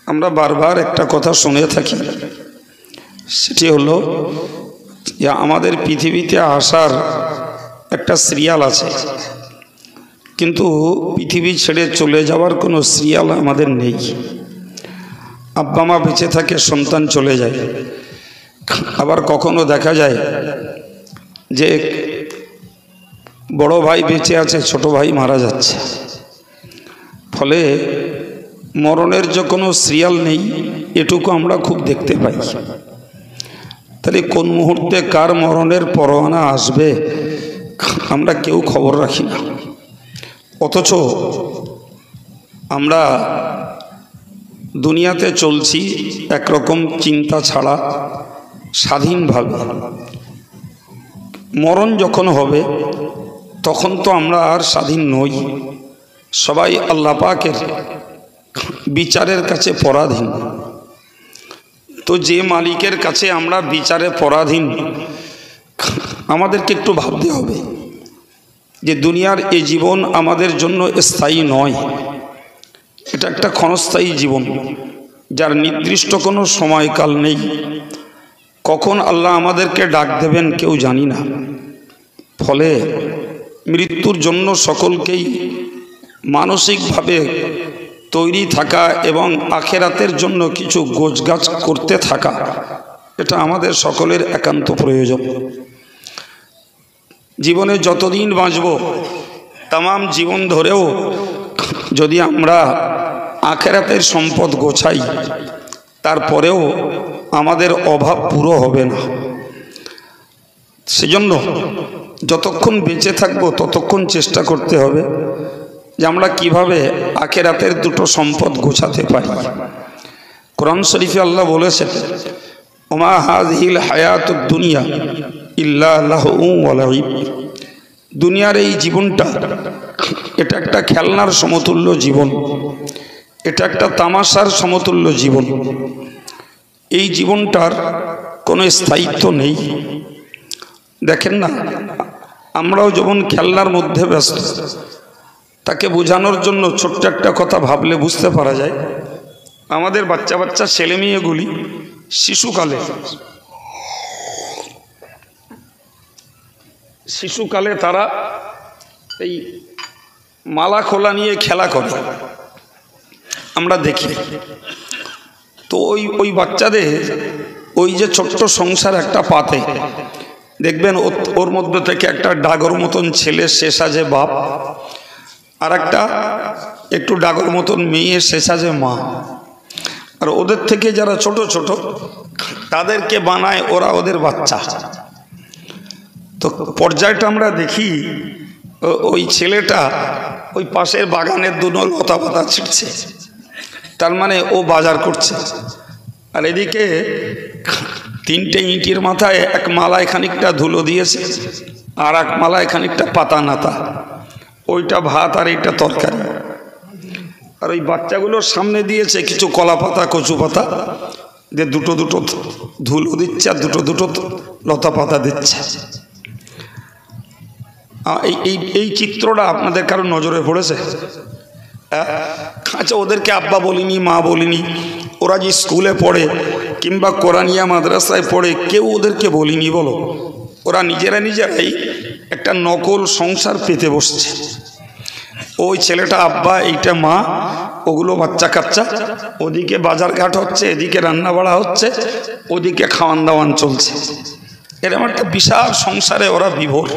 আমরা বারবার একটা কথা শুনে থাকি, সেটি হলো যে আমাদের পৃথিবীতে আসার একটা সিরিয়াল আছে, কিন্তু পৃথিবী ছেড়ে চলে যাওয়ার কোনো সিরিয়াল আমাদের নেই। আব্বা মা বেঁচে থাকে, সন্তান চলে যায়। আবার কখনো দেখা যায় যে বড় ভাই বেঁচে আছে, ছোট ভাই মারা যাচ্ছে। ফলে মরণের যে কোনো সিরিয়াল নেই, এটুকু আমরা খুব দেখতে পাই। তাহলে কোন মুহূর্তে কার মরণের পরোয়ানা আসবে আমরা কেউ খবর রাখি না। অথচ আমরা দুনিয়াতে চলছি একরকম চিন্তা ছাড়া, স্বাধীনভাবে। মরণ যখন হবে তখন তো আমরা আর স্বাধীন নই, সবাই আল্লাহ পাকের বিচারের কাছে পরাধীন। তো যে মালিকের কাছে আমরা বিচারে পরাধীন, আমাদেরকে একটু ভাবতে হবে যে দুনিয়ার এই জীবন আমাদের জন্য স্থায়ী নয়, এটা একটা ক্ষণস্থায়ী জীবন, যার নির্দিষ্ট কোনো সময়কাল নেই। কখন আল্লাহ আমাদেরকে ডাক দেবেন কেউ জানি না। ফলে মৃত্যুর জন্য সকলকেই মানসিকভাবে তৈরি থাকা এবং আখেরাতের জন্য কিছু গোছগাছ করতে থাকা, এটা আমাদের সকলের একান্ত প্রয়োজন। জীবনে যতদিন বাঁচব, তামাম জীবন ধরেও যদি আমরা আখেরাতের সম্পদ গোছাই, তারপরেও আমাদের অভাব পুরো হবে না। সেজন্য যতক্ষণ বেঁচে থাকবো ততক্ষণ চেষ্টা করতে হবে যে আমরা কিভাবে আখেরাতের দুটো সম্পদ গোছাতে পারি। কোরআন শরীফে আল্লাহ বলেছেন, ওমা হাযিহিল হায়াতুদ দুনিয়া ইল্লা লাহউ ওয়া লাইব। দুনিয়ার এই জীবনটা, এটা একটা খেলনার সমতুল্য জীবন, এটা একটা তামাশার সমতুল্য জীবন। এই জীবনটার কোনো স্থায়িত্ব নেই। দেখেন না, আমরাও যেমন খেলনার মধ্যে ব্যস্ত, তাকে বোঝানোর জন্য ছোট্ট একটা কথা ভাবলে বুঝতে পারা যায়। আমাদের বাচ্চা বাচ্চা ছেলে মেয়েগুলি শিশুকালে তারা এই মালা খোলা নিয়ে খেলা করে, আমরা দেখি। তো ওই বাচ্চাদের ওই যে ছোট্ট সংসার একটা পাতে, দেখবেন ওর মধ্যে থেকে একটা ডাগর মতন ছেলে, সে সাজে বাপ, আর একটা একটু ডাগর মতন মেয়ে, সে সাজে মা। আর ওদের থেকে যারা ছোট ছোট, তাদেরকে বানায় ওরা ওদের বাচ্চা। তো পর্যায়টা আমরা দেখি, ওই ছেলেটা ওই পাশের বাগানের দুনো লতা পাতা ছিটছে, তার মানে ও বাজার করছে। আর এদিকে তিনটে ইঁটের মাথায় এক মালায় খানিকটা ধুলো দিয়েছে, আর এক মালায় খানিকটা পাতা নাতা, ওইটা ভাত আর এইটা তরকারি। আর ওই বাচ্চাগুলোর সামনে দিয়েছে কিছু কলা পাতা, কচু পাতা, যে দুটো দুটো ধুলো দিচ্ছে আর দুটো দুটো লতা পাতা দিচ্ছে। এই চিত্রটা আপনাদের কারো নজরে পড়েছে? আচ্ছা, ওদেরকে আব্বা বলিনি, মা বলিনি, ওরা যে স্কুলে পড়ে কিংবা কোরআনিয়া মাদ্রাসায় পড়ে, কেউ ওদেরকে বলিনি বলো। ওরা নিজেরাই একটা নকল সংসার পেতে বসছে। ওই ছেলেটা আব্বা, এইটা মা, ওগুলো বাচ্চা কাচ্চা। ওদিকে বাজারঘাট হচ্ছে, এদিকে রান্না বাড়া হচ্ছে, ওদিকে খাওয়ান দাওয়ান চলছে। এরকম একটা বিশাল সংসারে ওরা বিভোর।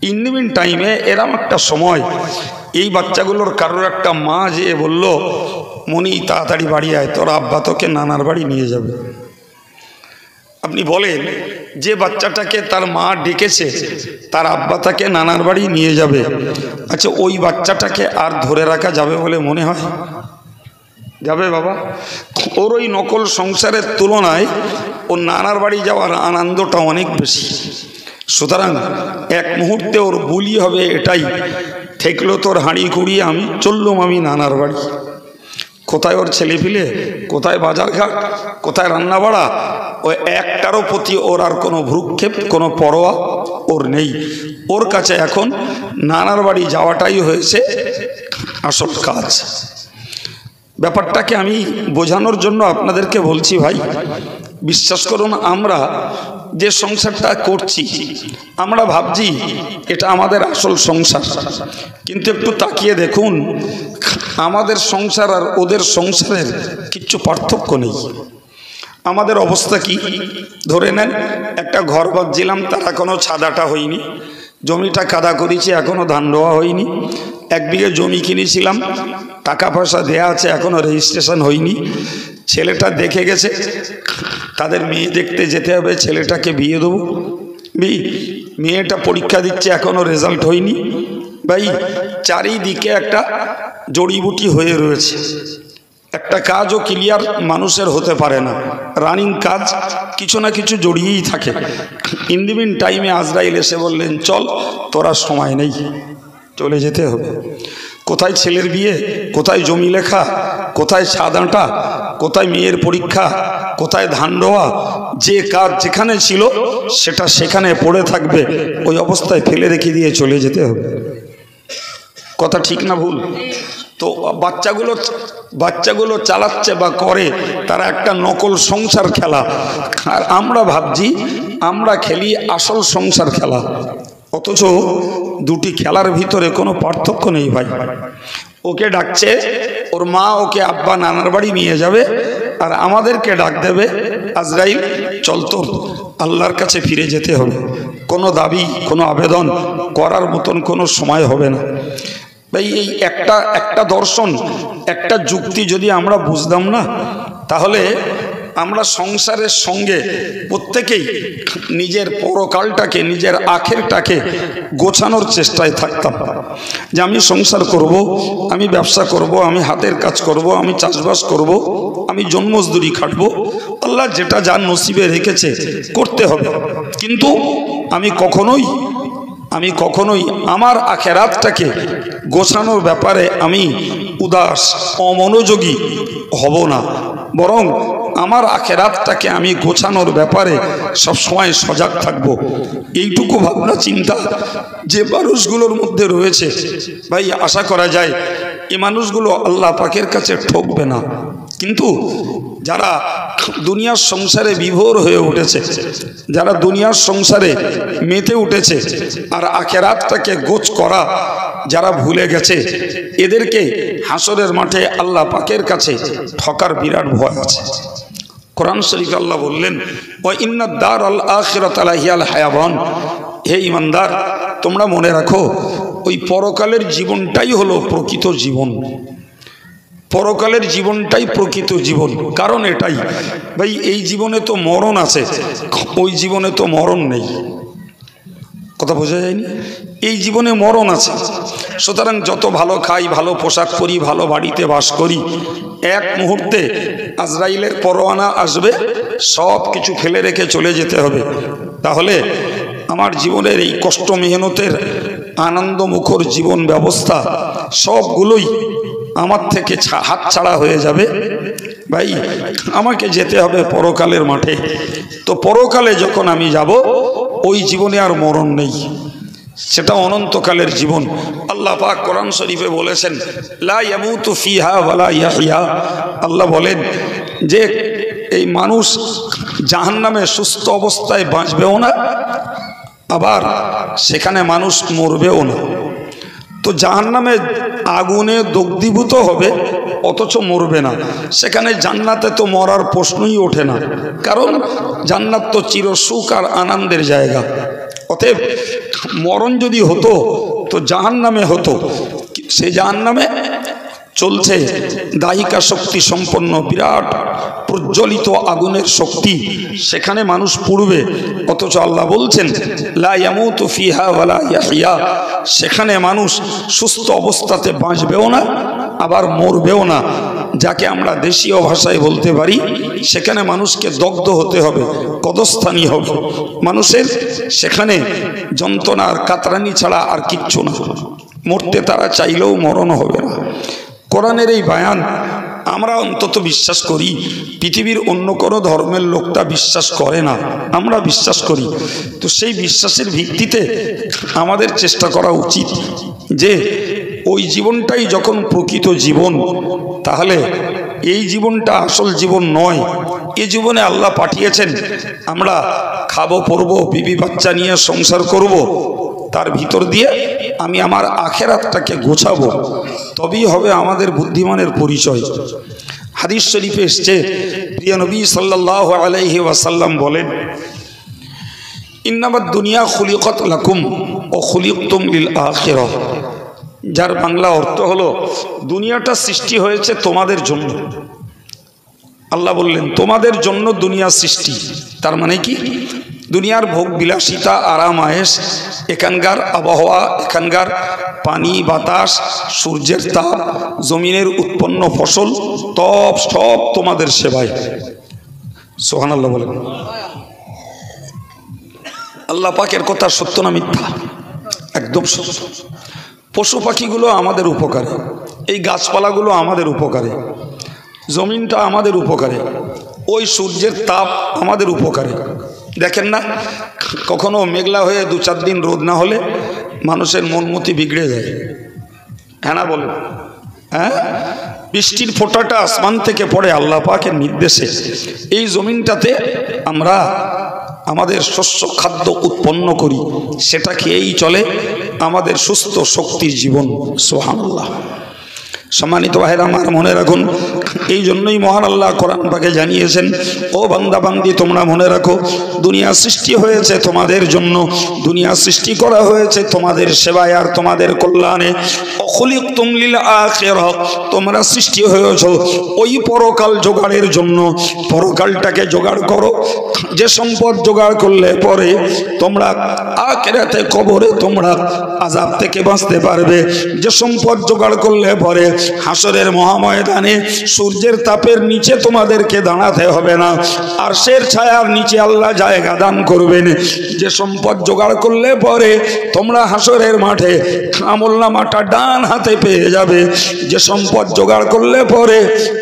ইন দ্য মিন টাইমে এরকম একটা সময় এই বাচ্চাগুলোর কারোর একটা মা যে বলল, মনি তাড়াতাড়ি বাড়ি আয়, তোর আব্বা তোকে নানার বাড়ি নিয়ে যাবে। আপনি বলেন, যে বাচ্চাটাকে তার মা ডেকেছে, তার আব্বা তাকে নানার বাড়ি নিয়ে যাবে, আচ্ছা ওই বাচ্চাটাকে আর ধরে রাখা যাবে বলে মনে হয়? যাবে বাবা? ওর ওই নকল সংসারের তুলনায় ওর নানার বাড়ি যাওয়ার আনন্দটা অনেক বেশি। সুতরাং এক মুহূর্তে ওর বুলি হবে এটাই, ঠেকলো তোর হাঁড়ি কুড়িয়ে, আমি চললুম আমি নানার বাড়ি। কোথায় ওর ছেলেপিলে, কোথায় বাজারঘাট, কোথায় রান্না বাড়া, ওই একটারও প্রতি ওর আর কোনো ভ্রুক্ষেপ, কোনো পরোয়া ওর নেই। ওর কাছে এখন নানার বাড়ি যাওয়াটাই হয়েছে আসল কাজ। ব্যাপারটাকে আমি বোঝানোর জন্য আপনাদেরকে বলছি ভাই, বিশ্বাস করুন আমরা যে সংসারটা করছি আমরা ভাবছি এটা আমাদের আসল সংসার, কিন্তু একটু তাকিয়ে দেখুন আমাদের সংসার আর ওদের সংসারের কিচ্ছু পার্থক্য নেই। আমাদের অবস্থা কি, ধরে নেন একটা ঘর বাঁধছিলাম, তার এখনো ছাদাটা হয়নি, জমিটা কাদা করেছি, এখনো ধান রোয়া হয়নি। 1 বিঘে জমি কিনেছিলাম, টাকা পয়সা দেয়া আছে, এখনো রেজিস্ট্রেশন হয়নি। ছেলেটা দেখে গেছে, তাদের মেয়ে দেখতে যেতে হবে, ছেলেটাকে বিয়ে দেবো। মেয়েটা পরীক্ষা দিচ্ছে, এখনো রেজাল্ট হয়নি। ভাই চারিদিকে একটা জড়িবুটি হয়ে রয়েছে, একটা কাজও ক্লিয়ার মানুষের হতে পারে না, রানিং কাজ কিছু না কিছু জড়িয়েই থাকে। ইন দ্য মিন টাইমে আজরাইল এসে বললেন চল, তোরা সময় নেই, চলে যেতে হবে। কোথায় ছেলের বিয়ে, কোথায় জমি লেখা, কোথায় ছাদ আঁটা, কোথায় মেয়ের পরীক্ষা, কোথায় ধান রোয়া, যে কাজ যেখানে ছিল সেটা সেখানে পড়ে থাকবে, ওই অবস্থায় ফেলে রেখে দিয়ে চলে যেতে হবে। কথা ঠিক না ভুল? তো বাচ্চাগুলো চালাচ্ছে বা করে তারা একটা নকল সংসার খেলা, আর আমরা ভাবছি আমরা খেলি আসল সংসার খেলা। অথচ দুটি খেলার ভিতরে কোনো পার্থক্য নেই ভাই। ওকে ডাকছে ওর মা, ওকে আব্বা নানার বাড়ি নিয়ে যাবে, আর আমাদেরকে ডাক দেবে আজরাইল চল তোর আল্লাহর কাছে ফিরে যেতে হবে। কোনো দাবি, কোনো আবেদন করার মতন কোনো সময় হবে না ভাই। এই একটা দর্শন, একটা যুক্তি যদি আমরা বুঝতাম না, তাহলে আমরা সংসারের সঙ্গে প্রত্যেকেই নিজের পরকালটাকে, নিজের আখেরটাকে গোছানোর চেষ্টায় থাকতাম। যে আমি সংসার করব, আমি ব্যবসা করব, আমি হাতের কাজ করব, আমি চাষবাস করব, আমি জন্মজদুরি খাটবো, আল্লাহ যেটা যার নসিবে রেখেছে করতে হবে। কিন্তু আমি কখনোই আমার আখেরাতটাকে গোছানোর ব্যাপারে আমি উদাস, অমনোযোগী হব না, বরং আমার আখেরাতটাকে আমি গোছানোর ব্যাপারে সবসময় সজাগ থাকব। এইটুকু ভাবনা চিন্তা যে মানুষগুলোর মধ্যে রয়েছে ভাই, আশা করা যায় এই মানুষগুলো আল্লাহ পাকের কাছে ঠকবে না। কিন্তু যারা দুনিয়ার সংসারে বিভোর হয়ে উঠেছে, যারা দুনিয়ার সংসারে মেতে উঠেছে, আর আখেরাতটাকে গোছ করা যারা ভুলে গেছে, এদেরকে হাসরের মাঠে আল্লাহ পাকের কাছে ঠকার বিরাট ভয় আছে। কোরআন শরীফে আল্লাহ বললেন ওয়া ইন্নাদ দারাল আখিরাতা লাহিয়াল হায়াওয়ান, হে ঈমানদার তোমরা মনে রাখো ওই পরকালের জীবনটাই হলো প্রকৃত জীবন। পরকালের জীবনটাই প্রকৃত জীবন। কারণ এটাই ভাই, এই জীবনে তো মরণ আছে, ওই জীবনে তো মরণ নেই। কথা বোঝা যায়নি? এই জীবনে মরণ আছে, সুতরাং যত ভালো খাই, ভালো পোশাক পরি, ভালো বাড়িতে বাস করি, এক মুহূর্তে আজরাইলের পরোয়ানা আসবে, সব কিছু ফেলে রেখে চলে যেতে হবে। তাহলে আমার জীবনের এই কষ্ট মেহনতের আনন্দমুখর জীবন ব্যবস্থা সবগুলোই আমার থেকে হাতছাড়া হয়ে যাবে। ভাই আমাকে যেতে হবে পরকালের মাঠে। তো পরকালে যখন আমি যাব, ওই জীবনে আর মরণ নেই, সেটা অনন্তকালের জীবন। আল্লাহ পাক কোরআন শরীফে বলেছেন লা ইয়ামুতু ফিহা ওয়ালা ইয়াহইয়া। আল্লাহ বলেন যে এই মানুষ জাহান্নামে সুস্থ অবস্থায় বাঁচবেও না, আবার সেখানে মানুষ মরবেও না। তো জাহান্নামে আগুনে দগ্ধীভূত হবে অথচ মরবে না, সেখানে জান্নাতে তো মরার প্রশ্নই ওঠে না, কারণ জান্নাত তো চিরসুখ আর আনন্দের জায়গা। অতএব মরণ যদি হতো তো জাহান্নামে হতো, সে জাহান্নামে চলছে দাহিকা শক্তি সম্পন্ন বিরাট প্রজ্বলিত আগুনের শক্তি, সেখানে মানুষ পুড়বে। অথচ আল্লাহ বলছেন লা ইয়ামুতু ফিহা ওয়ালা ইয়াহইয়া, সেখানে মানুষ সুস্থ অবস্থাতে বাঁচবেও না, আবার মরবেও না। যাকে আমরা দেশীয় ভাষায় বলতে পারি, সেখানে মানুষকে দগ্ধ হতে হবে, কদস্থানী হবে। মানুষের সেখানে যন্ত্রণার কাতরানি ছাড়া আর কিচ্ছু না। মরতে তারা চাইলেও মরণ হবে না। কোরআনের এই বায়ান আমরা অন্তত বিশ্বাস করি, পৃথিবীর অন্য কোনো ধর্মের লোকটা বিশ্বাস করে না, আমরা বিশ্বাস করি। তো সেই বিশ্বাসের ভিত্তিতে আমাদের চেষ্টা করা উচিত যে ওই জীবনটাই যখন প্রকৃত জীবন, তাহলে এই জীবনটা আসল জীবন নয়। এই জীবনে আল্লাহ পাঠিয়েছেন আমরা খাবো পরবো, বিবি বাচ্চা নিয়ে সংসার করব, তার ভিতর দিয়ে আমি আমার আখেরাতটাকে গোছাবো, তবেই হবে আমাদের বুদ্ধিমানের পরিচয়। হাদিস শরীফে এসছে, প্রিয় নবী সাল্লাল্লাহু আলাইহি ওয়াসাল্লাম বলেন, ইন্নামাদ দুনিয়া খুলিকাত লাকুম ওয়া খুলিকতুম লিল আখিরাহ। যার বাংলা অর্থ হলো দুনিয়াটা সৃষ্টি হয়েছে তোমাদের জন্য। আল্লাহ বললেন তোমাদের জন্য দুনিয়া সৃষ্টি। তার মানে কি? দুনিয়ার ভোগ বিলাসিতা, আরাম আয়েশ, এখানকার আবহাওয়া, এখানকার পানি বাতাস, সূর্যের তাপ, জমিনের উৎপন্ন ফসল, সব তোমাদের সেবায়। সুবহানাল্লাহ বলেন। আল্লাহ পাকের কথা সত্য না মিথ্যা? একদম সত্য। পশু পাখিগুলো আমাদের উপকারে, এই গাছপালাগুলো আমাদের উপকারে, জমিনটা আমাদের উপকারে, ওই সূর্যের তাপ আমাদের উপকারে। দেখেন না, কখনো মেঘলা হয়ে 2-4 দিন রোদ না হলে মানুষের মনমতি বিগড়ে যায়। হ্যাঁ না বলেন? হ্যাঁ, বৃষ্টির ফোঁটাটা আসমান থেকে পড়ে আল্লাহ পাকের নির্দেশে। এই জমিনটাতে আমরা আমাদের শস্য খাদ্য উৎপন্ন করি, সেটা খেয়েই চলে আমাদের সুস্থ শক্তির জীবন। সুবহানাল্লাহ। সম্মানিত ভাইরা আমার, মনে রাখুন, এই জন্যই মহান আল্লাহ কোরআন পাকে জানিয়েছেন, ও বান্দা বান্দি তোমরা মনে রাখো, দুনিয়া সৃষ্টি হয়েছে তোমাদের জন্য, দুনিয়া সৃষ্টি করা হয়েছে তোমাদের সেবায় আর তোমাদের কল্যাণে। খুলিকতুম লিল আখিরাহ, তোমরা সৃষ্টি হয়েছো ওই পরকাল জোগাড়ের জন্য। পরকালটাকে জোগাড় করো, যে সম্পদ জোগাড় করলে পরে তোমরা আখিরাতে কবরে তোমরা আযাব থেকে বাঁচতে পারবে। যে সম্পদ জোগাড় করলে পরে হাসরের মহাময়দানে সূর্যের তাপের নিচে তোমাদেরকে দাঁড়াতে হবে না, আরশের ছায়ার নিচে আল্লাহ জায়গা দান করবেন। যে সম্পদ জোগাড় করলে পরে তোমরা হাসরের মাঠে আমলনামাটা ডান হাতে পেয়ে যাবে। যে সম্পদ জোগাড় করলে পরে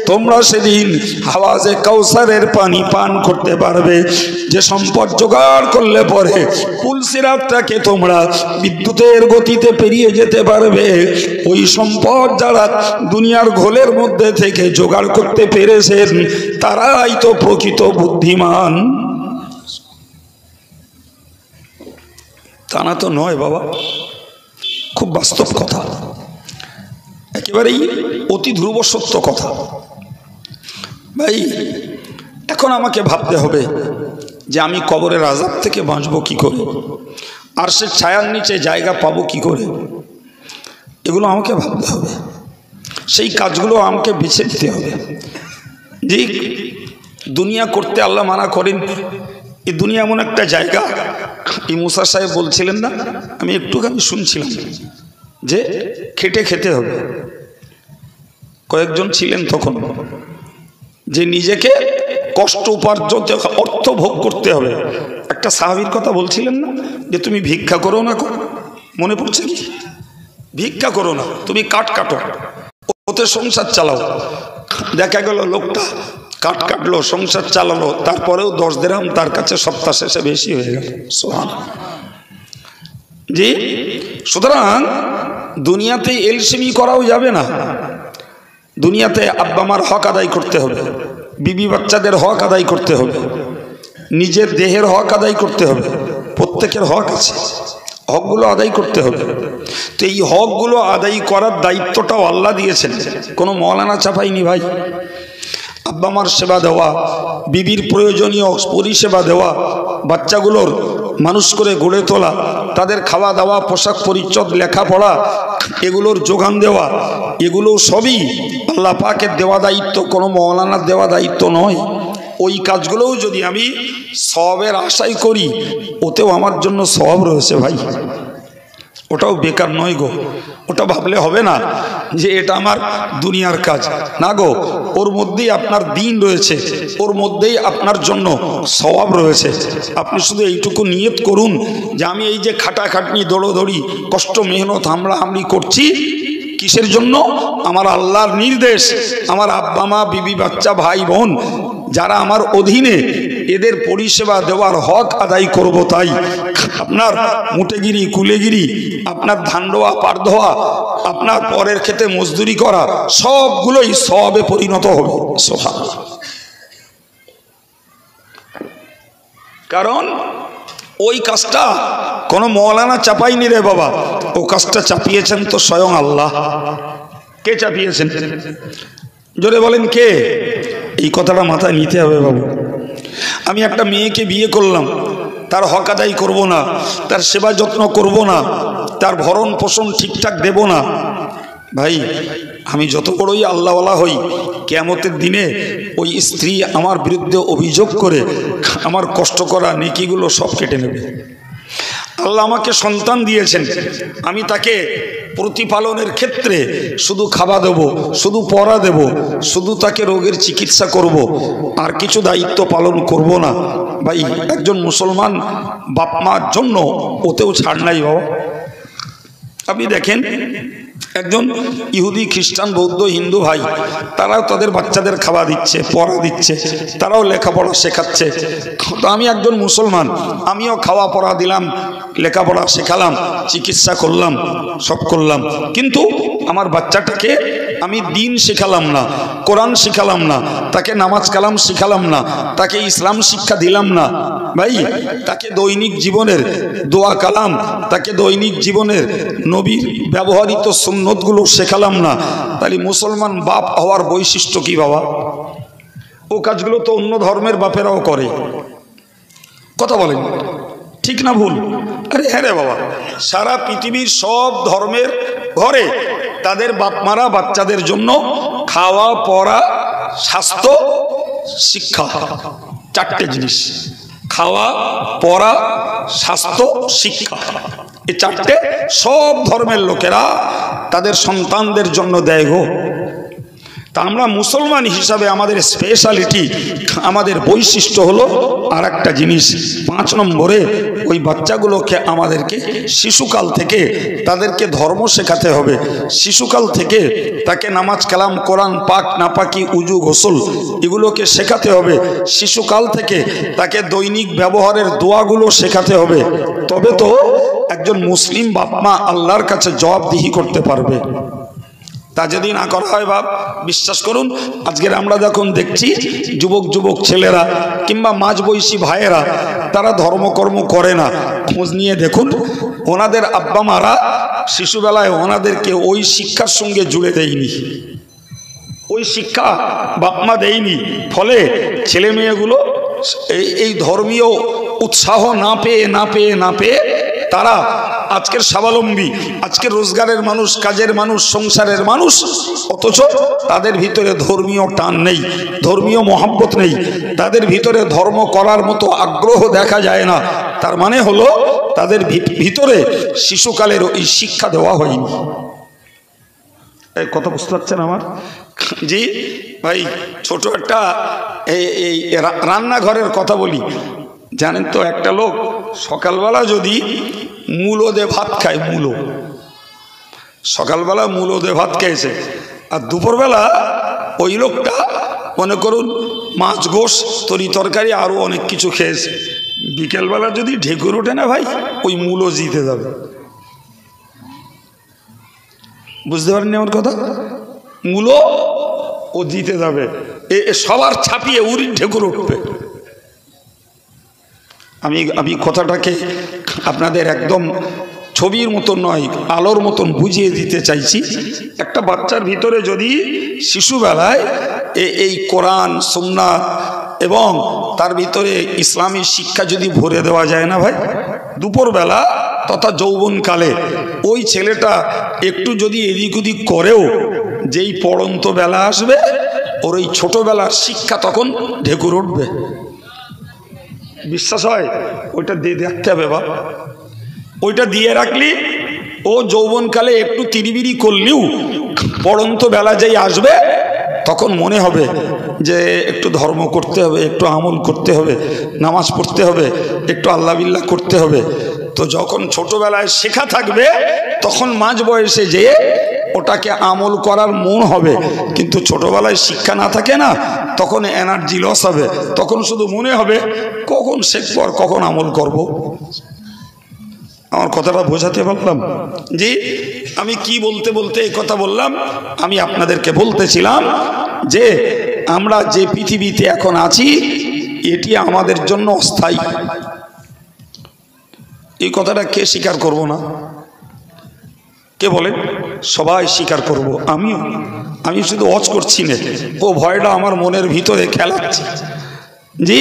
তোমরা সেদিন হাওয়াজে কাউসারের পানি পান করতে পারবে। যে সম্পদ জোগাড় করলে পরে পুলসিরাতটাকে তোমরা বিদ্যুতের গতিতে পেরিয়ে যেতে পারবে। ওই সম্পদ যারা দুনিয়ার ঘোলের মধ্যে থেকে জোগাড় করতে পেরেছেন তারাই তো প্রকৃত বুদ্ধিমান। তা না তো নয় বাবা, খুব বাস্তব কথা, একেবারেই অতি ধ্রুব সত্য কথা। ভাই, এখন আমাকে ভাবতে হবে যে আমি কবরের আযাব থেকে বাঁচবো কি করে, আর সে ছায়ার নিচে জায়গা পাবো কি করে, এগুলো আমাকে ভাবতে হবে। সেই কাজগুলো আমাকে বেছে দিতে হবে। যে দুনিয়া করতে আল্লাহ মানা করেন, এই দুনিয়া এমন একটা জায়গা, এই মুসা সাহেব বলছিলেন না, আমি একটুখানি শুনছিলাম যে খেটে খেতে হবে। কয়েকজন ছিলেন তখন যে নিজেকে কষ্ট উপার্জন অর্থ ভোগ করতে হবে। একটা সাহাবীর কথা বলছিলেন না যে তুমি ভিক্ষা করো না, মনে পড়ছে কি? ভিক্ষা করো না, তুমি কাঠ কাটো, ওতে সংসার চালাও। দেখা গেল লোকটা কাঠ কাটলো, সংসার চালালো, তারপরেও 10 দিরহাম তার কাছে সপ্তাহ শেষে বেশি হয়ে গেল। জি, সুতরাং দুনিয়াতে এলসিমি করাও যাবে না। দুনিয়াতে আব্বা মার হক আদায় করতে হবে, বিবি বাচ্চাদের হক আদায় করতে হবে, নিজের দেহের হক আদায় করতে হবে। প্রত্যেকের হক আছে, হকগুলো আদায় করতে হবে। তো এই হকগুলো আদায় করার দায়িত্বটাও আল্লাহ দিয়েছেন, কোনো মৌলানা চাপাইনি ভাই। আব্বা মার সেবা দেওয়া, বিবির প্রয়োজনীয় পরিষেবা দেওয়া, বাচ্চাগুলোর মানুষ করে গড়ে তোলা, তাদের খাওয়া দাওয়া, পোশাক পরিচ্ছদ, লেখাপড়া, এগুলোর যোগান দেওয়া, এগুলো সবই আল্লাহ পাকের দেওয়া দায়িত্ব, কোনো মৌলানার দেওয়া দায়িত্ব নয়। ওই কাজগুলোও যদি আমি সওয়াবের আশাই করি, ওতেও আমার জন্য সওয়াব রয়েছে ভাই, ওটাও বেকার নয় গো। ওটা ভাবলে হবে না যে এটা আমার দুনিয়ার কাজ, না গো, ওর মধ্যেই আপনার দিন রয়েছে, ওর মধ্যেই আপনার জন্য সওয়াব রয়েছে। আপনি শুধু এইটুকু নিয়ত করুন যে আমি এই যে খাটাখাটনি, দৌড়োদৌড়ি, কষ্ট মেহনত, হামড়ি করছি, কিসের জন্য? আমার আল্লাহর নির্দেশ, আমার আব্বা মা, বিবি বাচ্চা, ভাই বোন যারা আমার অধীনে, এদের পরিষেবা দেওয়ার হক আদায় করব। তাই আপনার মুটেগিরি, কুলেগিরি, আপনার ধান রোয়া, পার ধোয়া, আপনার পরের ক্ষেতে মজদুরি করা, সবগুলোই সওয়াবে পরিণত হবে। সুবহানাল্লাহ। কারণ ওই কাজটা কোনো মৌলানা চাপাইনি রে বাবা, ও কাজটা চাপিয়েছেন তো স্বয়ং আল্লাহ। কে চাপিয়েছেন? জোরে বলেন কে? এই কথাটা মাথায় নিতে হবে বাবু। আমি একটা মেয়েকে বিয়ে করলাম, তার হক আদায় করবো না, তার সেবা যত্ন করব না, তার ভরণ পোষণ ঠিকঠাক দেব না, ভাই আমি যত বড়ই আল্লাহওয়ালা হই, কিয়ামতের দিনে ওই স্ত্রী আমার বিরুদ্ধে অভিযোগ করে আমার কষ্ট করা নেকিগুলো সব কেটে নেবে। আল্লাহ আমাকে সন্তান দিয়েছেন, আমি তাকে প্রতিপালনের ক্ষেত্রে শুধু খাওয়া দেব, শুধু পড়া দেব, শুধু তাকে রোগের চিকিৎসা করব, আর কিছু দায়িত্ব পালন করব না। ভাই একজন মুসলমান বাপ মার জন্য ওতেও ছাড় নাই বাবা। আপনি দেখেন একজন ইহুদি, খ্রিস্টান, বৌদ্ধ, হিন্দু ভাই, তারাও তাদের বাচ্চাদের খাওয়া দিচ্ছে, পড়া দিচ্ছে, তারাও লেখাপড়া শেখাচ্ছে। তো আমি একজন মুসলমান, আমিও খাওয়া পড়া দিলাম, লেখাপড়া শেখালাম, চিকিৎসা করলাম, সব করলাম, কিন্তু আমার বাচ্চাটাকে আমি দিন শেখালাম না, কোরআন শেখালাম না, তাকে নামাজ কালাম শেখালাম না, তাকে ইসলাম শিক্ষা দিলাম না। ভাই তাকে দৈনিক জীবনের দোয়া কালাম, তাকে দৈনিক জীবনের নবীর ব্যবহৃত সুন্নতগুলো শেখালাম না, তাহলে মুসলমান বাপ হওয়ার বৈশিষ্ট্য কি বাবা? ও কাজগুলো তো অন্য ধর্মের বাপেরাও করে। কথা বলেন ঠিক না ভুল? আরে হ্যাঁ রে বাবা, সারা পৃথিবীর সব ধর্মের ঘরে তাদের বাপমারা বাচ্চাদের জন্য খাওয়া, পড়া, স্বাস্থ্য, শিক্ষা, চারটে জিনিস। খাওয়া, পড়া, স্বাস্থ্য, শিক্ষা, এই চারটে সব ধর্মের লোকেরা তাদের সন্তানদের জন্য দেয় গো। তা আমরা মুসলমান হিসাবে আমাদের স্পেশালিটি, আমাদের বৈশিষ্ট্য হলো আর একটা জিনিস। 5 নম্বরে ওই বাচ্চাগুলোকে আমাদেরকে শিশুকাল থেকে তাদেরকে ধর্ম শেখাতে হবে। শিশুকাল থেকে তাকে নামাজ কালাম, কোরআন, পাক নাপাকি, উজু, গোসল এগুলোকে শেখাতে হবে। শিশুকাল থেকে তাকে দৈনিক ব্যবহারের দোয়াগুলো শেখাতে হবে। তবে তো একজন মুসলিম বাপ মা আল্লাহর কাছে জবাবদিহি করতে পারবে। তা যদি না করা হয় বাপ, বিশ্বাস করুন আজকের আমরা যখন দেখছি যুবক ছেলেরা কিংবা মাঝবয়সী ভাইয়েরা তারা ধর্মকর্ম করে না, খোঁজ নিয়ে দেখুন ওনাদের আব্বা মারা শিশুবেলায় ওনাদেরকে ওই শিক্ষার সঙ্গে জুড়ে দেয়নি, ওই শিক্ষা বাপ মা দেয়নি। ফলে ছেলে মেয়েগুলো এই ধর্মীয় উৎসাহ না পেয়ে তারা আজকের স্বাবলম্বী, আজকের রোজগারের মানুষ, কাজের মানুষ, সংসারের মানুষ, অথচ তাদের ভিতরে ধর্মীয় টান নেই, ধর্মীয় মহব্বত নেই, তাদের ভিতরে ধর্ম করার মতো আগ্রহ দেখা যায় না। তার মানে হলো তাদের ভিতরে শিশুকালের ওই শিক্ষা দেওয়া হয়নি। এই কথা বুঝতে পারছেন আমার? জি ভাই, ছোট একটা এই রান্নাঘরের কথা বলি। জানেন তো একটা লোক সকালবেলা যদি মূলো দিয়ে ভাত খায়, মূলো সকালবেলা মূলো দিয়ে ভাত খেয়েছে, আর দুপুরবেলা ওই লোকটা মনে করুন মাছ, গোশ, তরি তরকারি আরও অনেক কিছু খেয়েছে, বিকেলবেলা যদি ঢেকুর ওঠে না ভাই, ওই মূলো জিতে যাবে। বুঝতে পারেননি আমার কথা? মূলো ও জিতে যাবে, সবার ছাপিয়ে উড়ি ঢেকুর উঠবে। আমি কথাটাকে আপনাদের একদম ছবির মতন নয়, আলোর মতন বুঝিয়ে দিতে চাইছি। একটা বাচ্চার ভিতরে যদি শিশুবেলায় এই কোরআন, সুন্নাত এবং তার ভিতরে ইসলামী শিক্ষা যদি ভরে দেওয়া যায় না ভাই, দুপুরবেলা তথা যৌবনকালে ওই ছেলেটা একটু যদি এদিক ওদিক করেও, যেই পড়ন্ত বেলা আসবে ওর ওই ছোটবেলার শিক্ষা তখন ঢেকুর উঠবে। বিশ্বাস হয়? ওইটা দিয়ে রাখতে হবে বাবা। ওইটা দিয়ে রাখলি ও যৌবনকালে একটু তিরিবিরি করলেও পড়ন্ত বেলা যেই আসবে তখন মনে হবে যে একটু ধর্ম করতে হবে, একটু আমল করতে হবে, নামাজ পড়তে হবে, একটু আল্লাহ বিল্লাহ করতে হবে। তো যখন ছোটবেলায় শেখা থাকবে তখন মাঝ বয়সে যেয়ে ওটাকে আমল করার মন হবে, কিন্তু ছোটবেলায় শিক্ষা না থাকে না, তখন এনার্জি লস হবে, তখন শুধু মনে হবে কখন শিখবো আর কখন আমল করব। আমার কথাটা বোঝাতে পারলাম? জি, আমি কি বলতে বলতে এই কথা বললাম, আমি আপনাদেরকে বলতেছিলাম যে আমরা যে পৃথিবীতে এখন আছি এটি আমাদের জন্য অস্থায়ী। এই কথাটা কে স্বীকার করব না? কে বলেন? সবাই স্বীকার করব। আমি শুধু ওয়াজ করছি না, ও ভয়টা আমার মনের ভিতরে খেলাচ্ছে। জি,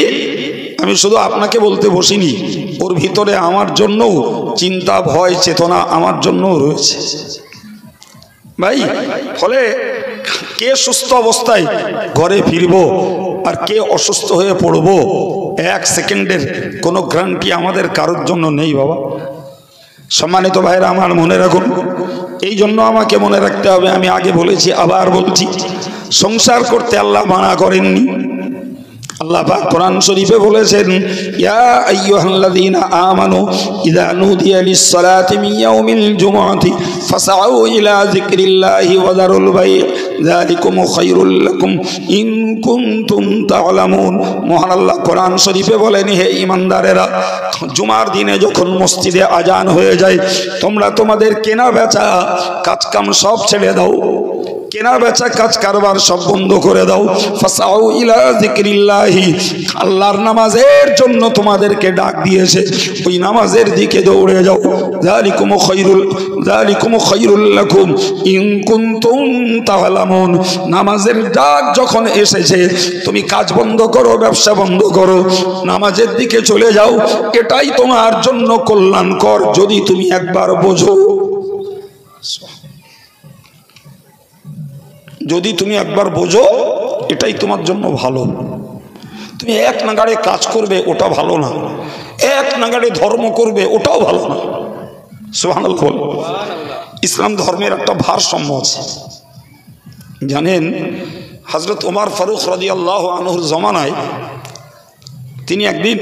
আমি শুধু আপনাকে বলতে বসিনি, ওর ভিতরে আমার জন্য চিন্তা, ভয়, চেতনা আমার জন্যও রয়েছে ভাই। ফলে কে সুস্থ অবস্থায় ঘরে ফিরবো আর কে অসুস্থ হয়ে পড়বো, 1 সেকেন্ডের কোনো গ্যারান্টি আমাদের কারোর জন্য নেই বাবা। সম্মানিত ভাইরা আমার, মনে রাখুন, এই জন্য আমাকে মনে রাখতে হবে, আমি আগে বলেছি আবার বলছি, সংসার করতে আল্লাহ মানা করেননি। আল্লাহ পাক কোরআন শরীফে বলেছেন, ইয়া আইয়ুহাল্লাযীনা আমানু ইযা নুদিয়া লিস-সালাতি মিন ইয়াউমিল জুমআতি ফাসআউ ইলা যিকরিল্লাহি ওয়া যারুল বাই' যালিকুম খায়রুল লাকুম ইন কুনতুম তা'লামুন। মহান আল্লাহ কোরআন শরীফে বলেন, হে ঈমানদারেরা, জুমার দিনে যখন মসজিদে আজান হয়ে যায়, তোমরা তোমাদের কেনা বেচা কাজকাম সব ছেড়ে দাও, কেনা বেচা কাজ কারবার সব বন্ধ করে দাও। ফাসাউ ইলা যিকরিল্লাহি, আল্লাহর নামাজের জন্য তোমাদেরকে ডাক দিয়েছে, ওই নামাজের দিকে দৌড়ে যাও। যালিকুম খায়রুল লাকুম ইন কুনতুম তা'লামুন। নামাজের ডাক যখন এসেছে, তুমি কাজ বন্ধ করো, ব্যবসা বন্ধ করো, নামাজের দিকে চলে যাও, এটাই তোমার জন্য কল্যাণকর যদি তুমি একবার বোঝো। যদি তুমি একবার বোঝো, এটাই তোমার জন্য ভালো। তুমি এক নাগাড়ে কাজ করবে, ওটা ভালো না। এক নাগাড়ে ধর্ম করবে, ওটাও ভালো না। সুবহানাল্লাহ। ইসলাম ধর্মের একটা ভারসাম্য আছে। জানেন, হযরত ওমর ফারুক রাদিয়াল্লাহু আনহুর জমানায় তিনি একদিন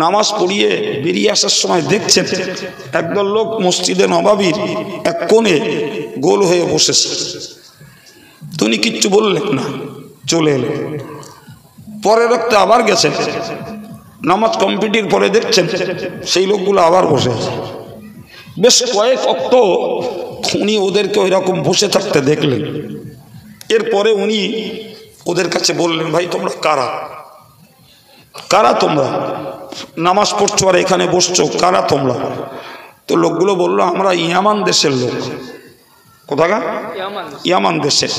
নামাজ পড়িয়ে বেরিয়ে আসার সময় দেখছেন একদল লোক মসজিদে নববীর এক কোণে গোল হয়ে বসেছে। তিনি কিচ্ছু বললেন না, চলে এলেন। পরের রক্তে আবার গেছেন, নামাজ কমপ্লিটের পরে দেখছেন সেই লোকগুলো আবার বসে আছে। বেশ কয়েক ওয়াক্ত উনি ওদেরকে ওই রকম বসে থাকতে দেখলেন। এরপরে উনি ওদের কাছে বললেন, ভাই তোমরা কারা? কারা তোমরা? নামাজ পড়ছো আর এখানে বসছো, কারা তোমরা? তো লোকগুলো বললো, আমরা ইয়ামান দেশের লোক। কোথাকার? ইয়ামান দেশের।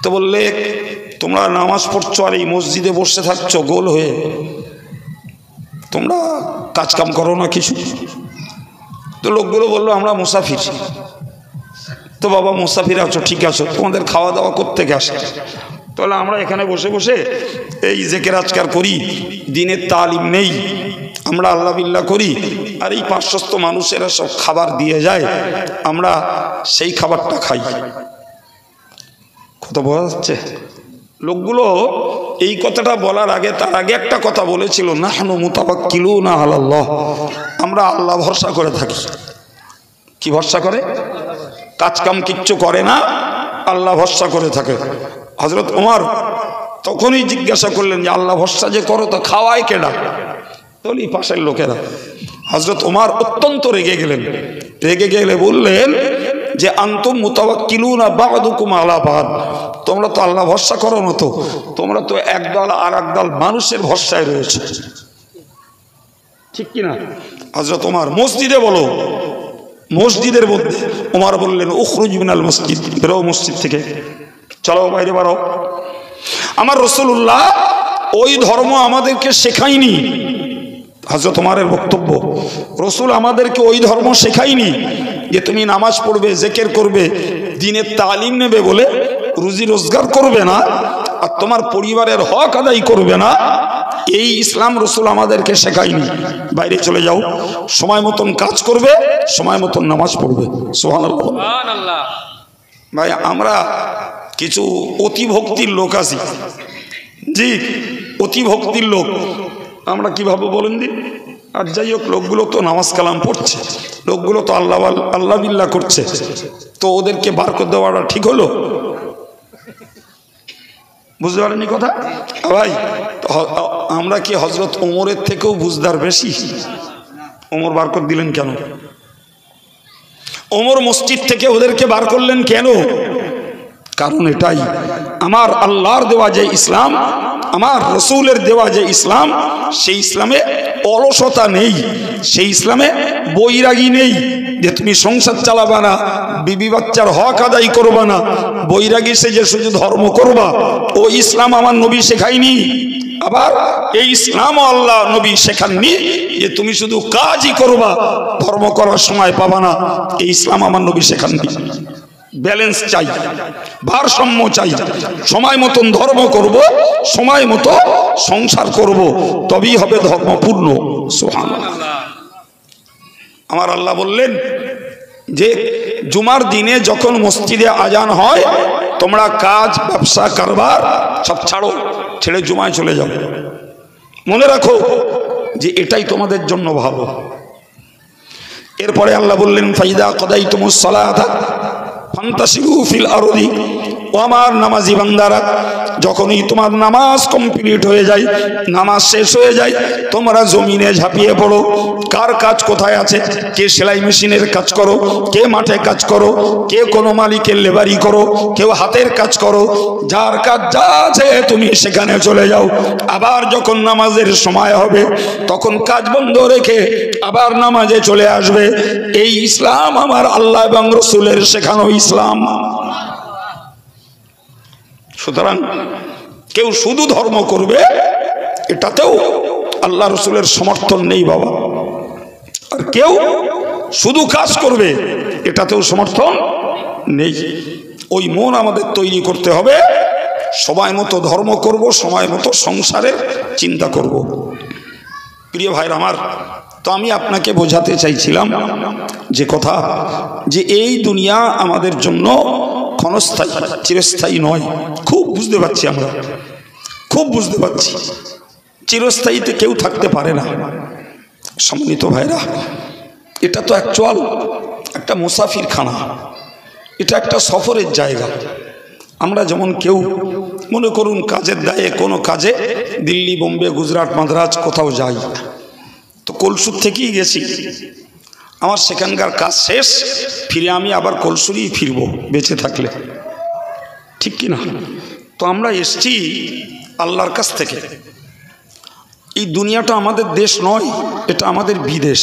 তো বললে, তোমরা নামাজ পড়ছো আর এই মসজিদে বসে থাকছো গোল হয়ে, তোমরা কাজ কাম করো না কিছু? তো লোকগুলো বললো, আমরা মুসাফির। তো বাবা মুসাফির আছো, ঠিক আছো, তোমাদের খাওয়া দাওয়া করতে আসে? তাহলে আমরা এখানে বসে বসে এই জিকির আজকার করি, দিনের তালিম নেই, আমরা আল্লাহ বিল্লাহ করি, আর এই পার্শ্বস্থ মানুষেরা সব খাবার দিয়ে যায়, আমরা সেই খাবারটা খাই। কথা বোঝা যাচ্ছে? লোকগুলো এই কথাটা বলার আগে, তার আগে একটা কথা বলেছিল, নাহনু মুতাওয়াক্কিলুনা আলাল্লাহ, আমরা আল্লাহ ভরসা করে থাকি। কি ভরসা করে? কাজ কাম কিচ্ছু করে না, আল্লাহ ভরসা করে থাকে। হযরত ওমর তখনই জিজ্ঞাসা করলেন যে আল্লাহ ভরসা যে করো, তো খাওয়ায় কেডা? তাহলে পাশের লোকেরা। হযরত ওমর অত্যন্ত রেগে গেলেন। রেগে গেলে বললেন যে আনতুম মুতাওয়াক্কিলুনা বা'দুকুম আলা বা'দ, তোমরা তো আল্লাহ ভরসা করো না, তো তোমরা তো একদল আর একদল মানুষের ভরসায় রয়েছে, ঠিক কিনা? হযরত ওমর মসজিদে বলো, মসজিদের মধ্যে ওমর বললেন, উখরুজ মিনাল মসজিদ, বেরো মসজিদ থেকে, চলো বাইরে বাড়ো। আমার রাসূলুল্লাহ ওই ধর্ম আমাদেরকে শেখায়নি। হযরত ওমরের বক্তব্য, রাসূল আমাদেরকে ওই ধর্ম শেখায়নি যে তুমি নামাজ পড়বে, জিকির করবে, দ্বীনের তালিম নেবে বলে রুজি রোজগার করবে না আর তোমার পরিবারের হক আদায় করবে না, এই ইসলাম রাসূল আমাদেরকে শেখায়নি। বাইরে চলে যাও, সময় মতন কাজ করবে, সময় মতন নামাজ পড়বে। সুবহানাল্লাহ। সুবহানাল্লাহ। ভাই আমরা কিছু অতিভক্তির লোক আছি। জি, অতিভক্তির লোক। আমরা কিভাবে বলেন দিন? আর যাই হোক, লোকগুলো তো নামাজ কালাম পড়ছে, লোকগুলো তো আল্লাহ আল্লাহ বিল্লাহ করছে, তো ওদেরকে বার করে দেওয়াটা ঠিক হলো? বুঝতে পারেননি কথা ভাই? আমরা কি হজরত ওমরের থেকেও বুঝদার বেশি? ওমর বার করে দিলেন কেন? ওমর মসজিদ থেকে ওদেরকে বার করলেন কেন? কারণ এটাই, আমার আল্লাহর দেওয়া যে ইসলাম, আমার রসুলের দেওয়া যে ইসলাম, সেই ইসলামে অলসতা নেই, সেই ইসলামে বৈরাগী নেই যে তুমি সংসার চালাবা না, বিবি বাচ্চার হক আদায় করবা না, বৈরাগী সে যে শুধু ধর্ম করবা, ও ইসলাম আমার নবী শেখায়নি। আবার এই ইসলামও আল্লাহ নবী শেখাননি যে তুমি শুধু কাজই করবা, ধর্ম করার সময় পাবা না, এই ইসলাম আমার নবী শেখাননি। ব্যালেন্স চাই, ভারসাম্য চাই, সময় মতন ধর্ম করব, সময় মতো সংসার করব, তবেই হবে ধর্মপূর্ণ। সুবহানাল্লাহ। আমার আল্লাহ বললেন যে জুমার দিনে যখন মসজিদে আজান হয়, তোমরা কাজ, ব্যবসা, কারবার সব ছাড়ো, ছেড়ে জুমায় চলে যাও। মনে রাখো যে এটাই তোমাদের জন্য ভালো। এরপরে আল্লাহ বললেন ফাইদা কদাইতুমুস সালাতা ফান্তাশিরু ফিল আরদি, ও আমার নামাজি বান্দারা, যখনই তোমার নামাজ কমপ্লিট হয়ে যায়, নামাজ শেষ হয়ে যায়, তোমরা জমিনে ঝাঁপিয়ে পড়ো। কার কাজ কোথায় আছে? কে সেলাই মেশিনের কাজ করো, কে মাঠে কাজ করো, কে কোনো মালিকের লেবারি করো, কেউ হাতের কাজ করো, যার কাজ যা আছে তুমি সেখানে চলে যাও। আবার যখন নামাজের সময় হবে তখন কাজ বন্ধ রেখে আবার নামাজে চলে আসবে। এই ইসলাম আমার আল্লাহ এবং রসুলের শেখানো ইসলাম। সুতরাং কেউ শুধু ধর্ম করবে, এটাতেও আল্লাহ রসুলের সমর্থন নেই বাবা। আর কেউ শুধু কাজ করবে, এটাতেও সমর্থন নেই। ওই মন আমাদের তৈরি করতে হবে, সময় মতো ধর্ম করব, সময় মতো সংসারের চিন্তা করব। প্রিয় ভাইরা আমার, তো আমি আপনাকে বোঝাতে চাইছিলাম যে কথা, যে এই দুনিয়া আমাদের জন্য ক্ষণস্থায়ী, চিরস্থায়ী নয়। খুব বুঝতে পারছি, আমরা খুব বুঝতে পারছি, চিরস্থায়ীতে কেউ থাকতে পারে না। সম্মানিত ভাইরা, এটা তো অ্যাকচুয়াল একটা মুসাফির খানা, এটা একটা সফরের জায়গা। আমরা যেমন কেউ মনে করুন কাজের দায়ে কোনো কাজে দিল্লি, বোম্বে, গুজরাট, মাদ্রাজ কোথাও যাই, তো কলসুর থেকেই গেছি, আমার সেখানকার কাজ শেষ, ফিরে আমি আবার কলসুরেই ফিরবো বেঁচে থাকলে, ঠিক কি না? তো আমরা এসছি আল্লাহর কাছ থেকে। এই দুনিয়াটা আমাদের দেশ নয়, এটা আমাদের বিদেশ।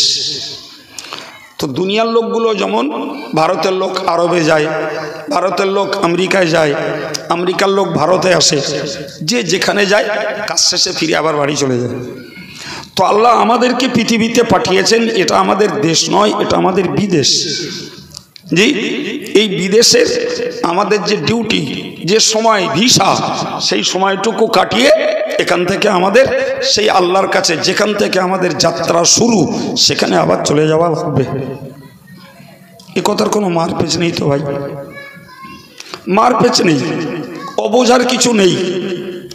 তো দুনিয়ার লোকগুলো যেমন ভারতের লোক আরবে যায়, ভারতের লোক আমেরিকায় যায়, আমেরিকার লোক ভারতে আসে, যে যেখানে যায় কাজ শেষে ফিরে আবার বাড়ি চলে যায়। তো আল্লাহ আমাদেরকে পৃথিবীতে পাঠিয়েছেন, এটা আমাদের দেশ নয়, এটা আমাদের বিদেশ। জি, এই বিদেশের আমাদের যে ডিউটি, যে সময় ভিসা, সেই সময়টুকু কাটিয়ে এখান থেকে আমাদের সেই আল্লাহর কাছে, যেখান থেকে আমাদের যাত্রা শুরু, সেখানে আবার চলে যাওয়া লাগবে। এ কথার কোনো মারপেচ নেই তো ভাই, মারপেচ নেই, অবোঝার কিছু নেই,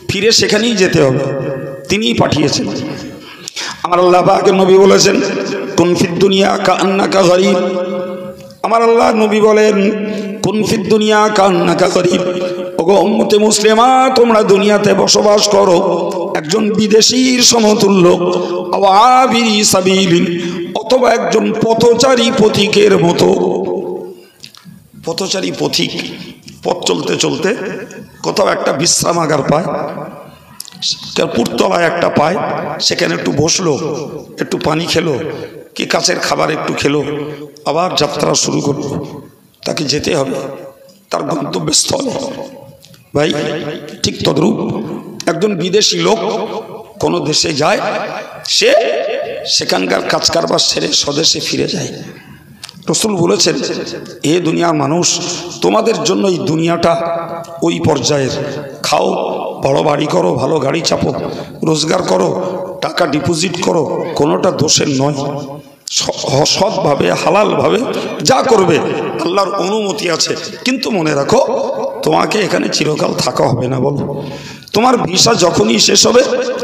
ফিরে সেখানেই যেতে হবে, তিনিই পাঠিয়েছেন। আমার আল্লাহ পাকের নবী বলেছেন কুন ফিদ দুনিয়া কাআন্নাকা গরীব। আমার আল্লাহ নবী বলেন কুন ফিদ দুনিয়া কাআন্নাকা গরীব। ওগো উম্মতে মুসলিমা, তোমরা দুনিয়াতে বসবাস করো একজন বিদেশীর সমতুল্য, আও আবিরি সাবিলিন, অথবা একজন পথচারী পথিকের মতো। পথচারী পথিক পথ চলতে চলতে কোথাও একটা বিশ্রামাগার পায়, পুরতলায় একটা পায়, সেখানে একটু বসলো, একটু পানি খেলো, কি কাছের খাবার একটু খেলো, আবার যাত্রা শুরু করলো। তাকে যেতে হবে তার গন্তব্যস্থলে। ভাই ঠিক তদ্রূপ একজন বিদেশি লোক কোনো দেশে যায়, সে সেখানকার কাজ কারবার সেরে স্বদেশে ফিরে যায়। রসুল বলেছেন, এ দুনিয়ার মানুষ, তোমাদের জন্য এই দুনিয়াটা ওই পর্যায়ের। খাও, বড় বাড়ি করো, ভালো গাড়ি চাপো, রোজগার করো, টাকা ডিপোজিট করো, কোনোটা দোষের নয়। সৎভাবে, হালালভাবে যা করবে আল্লাহর অনুমতি আছে। কিন্তু মনে রাখো, তোমাকে এখানে চিরকাল থাকা হবে না। বলো, তোমার ভিসা যখনই শেষ হবে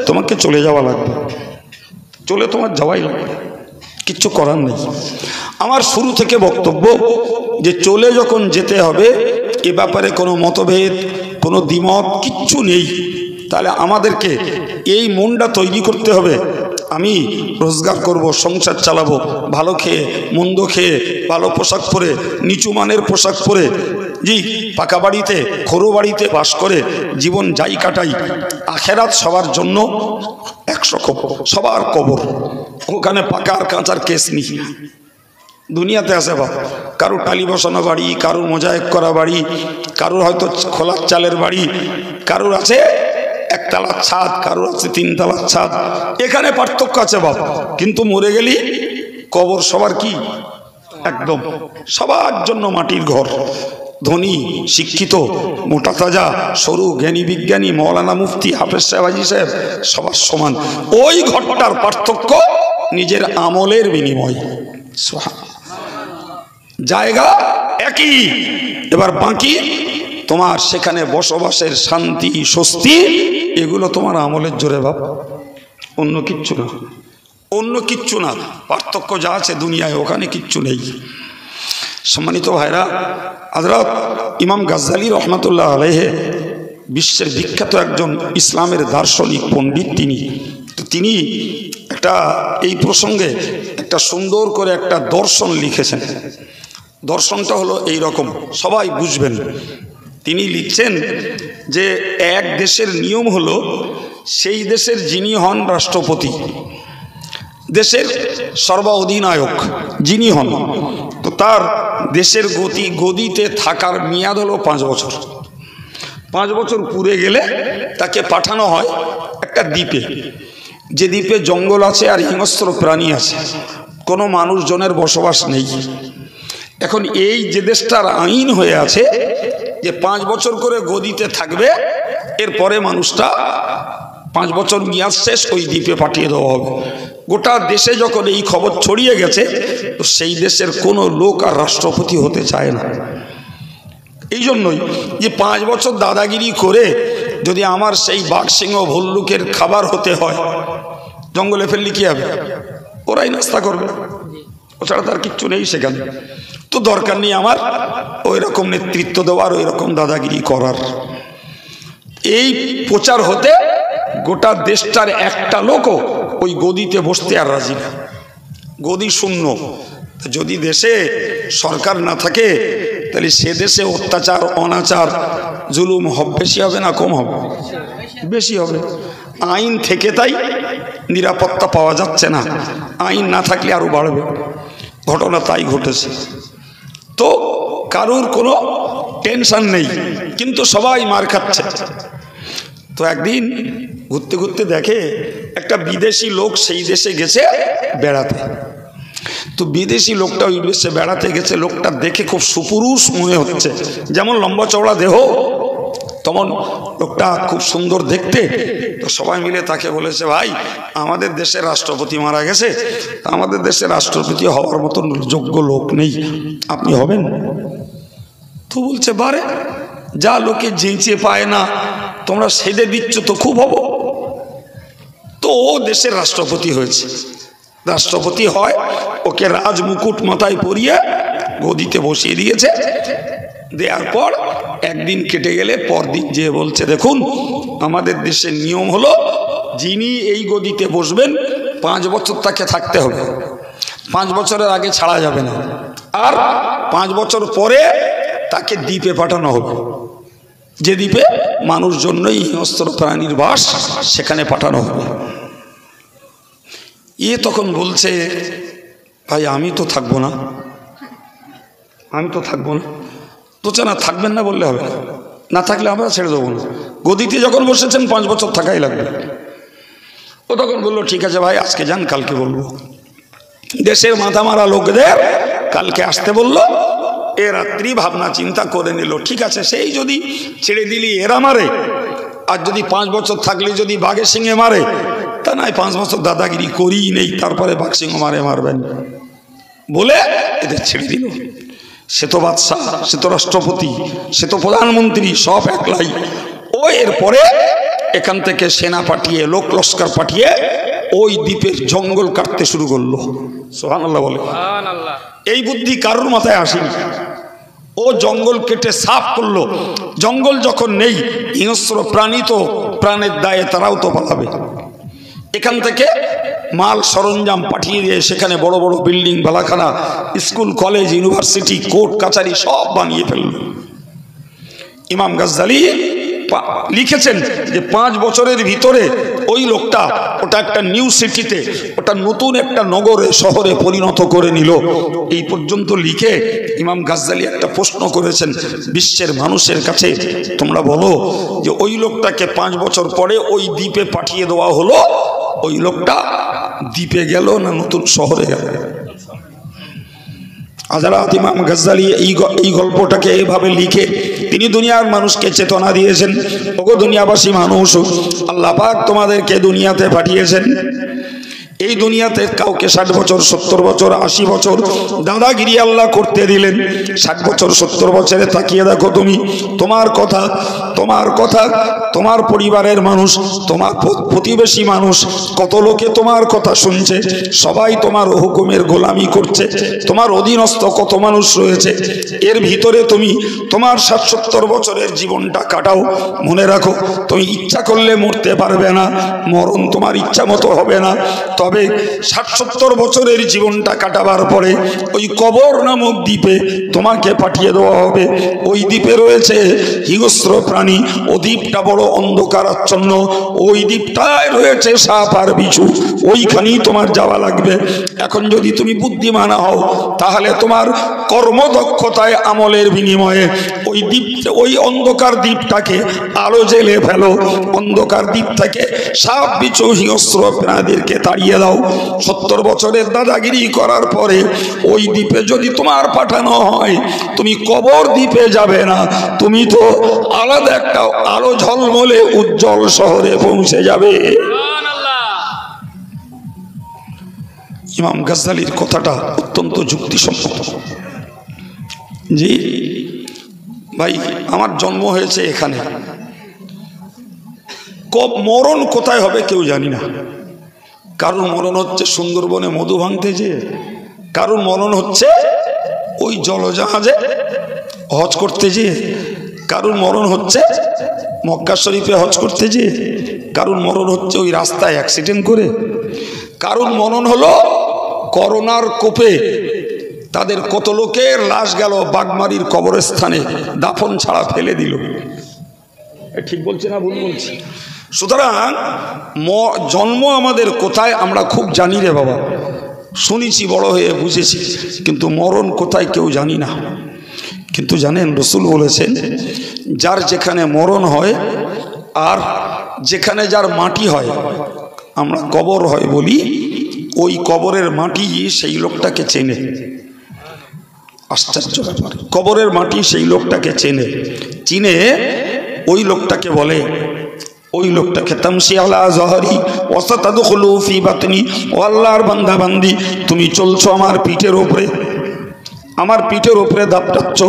তোমাকে চলে যাওয়া লাগবে। চলে তোমার যাওয়াই লাগবে, কিচ্ছু করার নেই। আমার শুরু থেকে বক্তব্য যে চলে যখন যেতে হবে এ ব্যাপারে কোনো মতভেদ, কোনো দ্বিমত কিচ্ছু নেই। তাহলে আমাদেরকে এই মনটা তৈরি করতে হবে, আমি রোজগার করব, সংসার চালাবো, ভালো খেয়ে মন্দ খেয়ে, ভালো পোশাক পরে, নিচু মানের পোশাক পরে, জি পাকা বাড়িতে খোরো বাড়িতে বাস করে জীবন যাই কাটাই, আখেরাত সবার জন্য 100 কবর, সবার কবর, ওখানে পাকা আর কাঁচার কেস নেই। দুনিয়াতে আছে বাবা, কারোর টালি বসানো বাড়ি, কারোর মোজায়েক করা বাড়ি, কারোর হয়তো খোলার চালের বাড়ি, কারোর আছে একতলার ছাদ, কারোর আছে 3 তলার ছাদ, এখানে পার্থক্য আছে বাবা। কিন্তু মরে গেলি কবর সবার কি একদম, সবার জন্য মাটির ঘর। ধনী শিক্ষিত মোটা তাজা সরু জ্ঞানী বিজ্ঞানী মৌলানা মুফতি হাফেজ সাহেব হাজি সাহেব সবার সমান। ওই ঘরটার পার্থক্য নিজের আমলের বিনিময়, জায়গা একই। এবার বাকি তোমার সেখানে বসবাসের শান্তি স্বস্তি এগুলো তোমার আমলের জোরে বাপ, অন্য কিচ্ছু না, অন্য কিচ্ছু না। পার্থক্য যা আছে দুনিয়ায় ওখানে কিচ্ছু নেই। সম্মানিত ভাইরা, হযরত ইমাম গাজ্জালী রহমাতুল্লাহ আলাইহি বিশ্বের বিখ্যাত একজন ইসলামের দার্শনিক পণ্ডিত। তিনি একটা এই প্রসঙ্গে একটা সুন্দর করে একটা দর্শন লিখেছেন। দর্শনটা হলো এই রকম, সবাই বুঝবেন। তিনি লিখছেন যে এক দেশের নিয়ম হলো সেই দেশের যিনি হন রাষ্ট্রপতি, দেশের সর্বাধিনায়ক যিনি হন, তো তার দেশের গদিতে থাকার মেয়াদ হলো 5 বছর। 5 বছর পুরে গেলে তাকে পাঠানো হয় একটা দ্বীপে, যে দ্বীপে জঙ্গল আছে আর হিংস্র প্রাণী আছে, কোনো মানুষজনের বসবাস নেই। এখন এই যে দেশটার আইন হয়ে আছে যে 5 বছর করে গদিতে থাকবে, এরপরে মানুষটা 5 বছর মেয়াদ শেষ ওই দ্বীপে পাঠিয়ে দেওয়া হবে। গোটা দেশে যখন এই খবর ছড়িয়ে গেছে, তো সেই দেশের কোনো লোক আর রাষ্ট্রপতি হতে চায় না। এই জন্যই যে 5 বছর দাদাগিরি করে যদি আমার সেই বাঘ সিংহ ভল্লুকের খাবার হতে হয়, জঙ্গলে ফেললে কি হবে? ওরাই নাস্তা করবে, ওছাড়া তার কিচ্ছু নেই সেখানে। তো দরকার নেই আমার ওই রকম নেতৃত্ব দেওয়ার, ওই রকম দাদাগিরি করার। এই প্রচার হতে গোটা দেশটার একটা লোকও ওই গদিতে বসতে আর রাজি না, গদি শূন্য। যদি দেশে সরকার না থাকে তাহলে সে দেশে অত্যাচার অনাচার জুলুম বেশি হবে না কম হবে? বেশি হবে। আইন থেকে তাই নিরাপত্তা পাওয়া যাচ্ছে না, আইন না থাকলে আরো বাড়বে। ঘটনা তাই ঘটেছে। তো কারুর কোনো টেনশন নেই, কিন্তু সবাই মার খাচ্ছে। তো একদিন ঘুরতে ঘুরতে দেখে একটা বিদেশি লোক সেই দেশে গেছে বেড়াতে। তো বিদেশি লোকটা ওই দেশে বেড়াতে গেছে, লোকটা দেখে খুব সুপুরুষ মনে হচ্ছে, যেমন লম্বা চওড়া দেহ তেমন লোকটা খুব সুন্দর দেখতে। তো সবাই মিলে তাকে বলেছে, ভাই আমাদের দেশের রাষ্ট্রপতি মারা গেছে, আমাদের দেশের রাষ্ট্রপতি হওয়ার মতন যোগ্য লোক নেই, আপনি হবেন? তো বলছে, বারে যা লোকে যেঁচে পায় না তোমরা সেদে দিচ্ছ, তো খুব হব। তো ও দেশের রাষ্ট্রপতি হয়েছে। রাষ্ট্রপতি হয়, ওকে রাজ মুকুট মাথায় পরিয়ে গদিতে বসিয়ে দিয়েছে। দেওয়ার পর একদিন কেটে গেলে পরদিন যে বলছে, দেখুন আমাদের দেশের নিয়ম হলো যিনি এই গদিতে বসবেন 5 বছর তাকে থাকতে হবে, 5 বছরের আগে ছাড়া যাবে না, আর 5 বছর পরে তাকে দ্বীপে পাঠানো হবে, যে দ্বীপে মানুষজনই হিংস্র প্রাণীর বাস, সেখানে পাঠানো হবে। তখন বলছে, ভাই আমি তো থাকবো না, আমি তো থাকবো না। তো না থাকবেন না বললে হবে না, থাকলে আমরা ছেড়ে দেবো না। গদিতে যখন বসেছেন 5 বছর থাকাই লাগবে। ও তখন বললো, ঠিক আছে ভাই আজকে যান, কালকে বলবো। দেশের মাথা মারা লোকদের কালকে আসতে বললো। এ রাত্রি ভাবনা চিন্তা করে নিল, ঠিক আছে সেই যদি ছেড়ে দিলি এরা মারে, আর যদি 5 বছর থাকলে যদি বাঘে সিংহে মারে, তা নয় 5 বছর দাদাগিরি করিই নেই, তারপরে বাঘ সিংহ মারবেন বলে এদের ছেড়ে দিল। সে তো বাদশাহ, সে তো রাষ্ট্রপতি, সে তো প্রধানমন্ত্রী, সব একলাই। ও এরপরে এখান থেকে সেনা পাঠিয়ে, লোক লস্কর পাঠিয়ে ওই দ্বীপের জঙ্গল কাটতে শুরু করলো। সুবহানাল্লাহ বলে। এই বুদ্ধি কারোর মাথায় আসেনি। ও জঙ্গল কেটে সাফ করলো। জঙ্গল যখন নেই, হিংস্র প্রাণী তো প্রাণের দায়ে তারাও তো পালাবে। এখান থেকে মাল সরঞ্জাম পাঠিয়ে দিয়ে সেখানে বড় বড় বিল্ডিং, বালাখানা, স্কুল, কলেজ, ইউনিভার্সিটি, কোর্ট কাছারি সব বানিয়ে ফেলল। ইমাম গাজ্জালী লিখেছেন যে 5 বছরের ভিতরে ওই লোকটা ওটা একটা নিউ সিটিতে, ওটা নতুন একটা নগরে, শহরে পরিণত করে নিল। এই পর্যন্ত লিখে ইমাম গাজ্জালী একটা প্রশ্ন করেছেন বিশ্বের মানুষের কাছে, তোমরা বলো যে ওই লোকটাকে 5 বছর পরে ওই দ্বীপে পাঠিয়ে দেওয়া হলো, ওই লোকটা দ্বীপে গেল না নতুন শহরে গেল? হযরত ইমাম গাজ্জালী এই গল্পটাকে এইভাবে লিখে তিনি দুনিয়ার মানুষকে চেতনা দিয়েছেন। ওগো দুনিয়াবাসী মানুষ, আল্লাহ পাক তোমাদেরকে দুনিয়াতে পাঠিয়েছেন। এই দুনিয়াতে কাউকে 60 বছর, 70 বছর, 80 বছর দাদাগিরি আল্লাহ করতে দিলেন। 60 বছর 70 বছরে তাকিয়ে দেখো তুমি, তোমার কথা, তোমার পরিবারের মানুষ, তোমার প্রতিবেশী মানুষ, কত লোকে তোমার কথা শুনছে, সবাই তোমার হুকুমের গোলামি করছে। তোমার অধীনস্থ কত মানুষ রয়েছে। এর ভিতরে তুমি তোমার 60-70 বছরের জীবনটা কাটাও। মনে রাখো, তুমি ইচ্ছা করলে মরতে পারবে না, মরণ তোমার ইচ্ছা মতো হবে না। তবে 60-70 বছরের জীবনটা কাটাবার পরে ওই কবর নামক দ্বীপে তোমাকে পাঠিয়ে দেওয়া হবে। ওই দ্বীপে রয়েছে হিংস্র প্রাণী, ও দ্বীপটা বড় অন্ধকারাচ্ছন্ন, ওই দ্বীপটায় রয়েছে সাপ আর বিছু, ওইখানেই তোমার যাওয়া লাগবে। এখন যদি তুমি বুদ্ধিমান হও, তাহলে তোমার কর্মদক্ষতায়, আমলের বিনিময়ে ওই দ্বীপ, ওই অন্ধকার দ্বীপটাকে আলো জেলে ফেলো। অন্ধকার দ্বীপ থেকে সাপ বিছু হিংস্র প্রাণীদেরকে তাড়িয়ে দাও। 70 বছরের দাদাগিরি করার পরে ওই দ্বীপে যদি তোমার পাঠানো হয়, তুমি কবর দ্বীপে যাবে না, তুমি তো আলাদা একটা আলো ঝলমলে উজ্জ্বল শহরে পৌঁছে যাবে। ইমাম গাজ্জালীর কথাটা অত্যন্ত যুক্তিসম্মত। জি ভাই, আমার জন্ম হয়েছে এখানে, মরণ কোথায় হবে কেউ জানি না। কারুর মরণ হচ্ছে সুন্দরবনে মধু ভাঙতে যেয়ে, কারুর মরণ হচ্ছে ওই জলজাহাজে হজ করতে যেয়ে, কারুর মরণ হচ্ছে মক্কা শরীফে হজ করতে যেয়ে, কারুর মরণ হচ্ছে ওই রাস্তায় অ্যাক্সিডেন্ট করে, কারুর মরণ হলো করোনার কোপে তাদের কত লোকের লাশ গেল বাগমারির কবরস্থানে, দাফন ছাড়া ফেলে দিল। ঠিক বলছি না ভুল বলছি? সুতরাং জন্ম আমাদের কোথায় আমরা খুব জানি রে বাবা, শুনেছি, বড় হয়ে বুঝেছি, কিন্তু মরণ কোথায় কেউ জানি না। কিন্তু জানেন, রসুল বলেছেন যার যেখানে মরণ হয় আর যেখানে যার মাটি হয়, আমরা কবর হয় বলি, ওই কবরের মাটি সেই লোকটাকে চেনে। আশ্চর্য ব্যাপার, কবরের মাটি সেই লোকটাকে চিনে ওই লোকটাকে বলে, ওই লোকটাকে তামশি আলা জহরি ওয়াসাতাদখুলু ফি বাতনি, ও আল্লাহর বান্দা বান্দি, তুমি চলছো আমার পিঠের উপরে, আমার পিঠের উপরে দাপটাচ্ছ,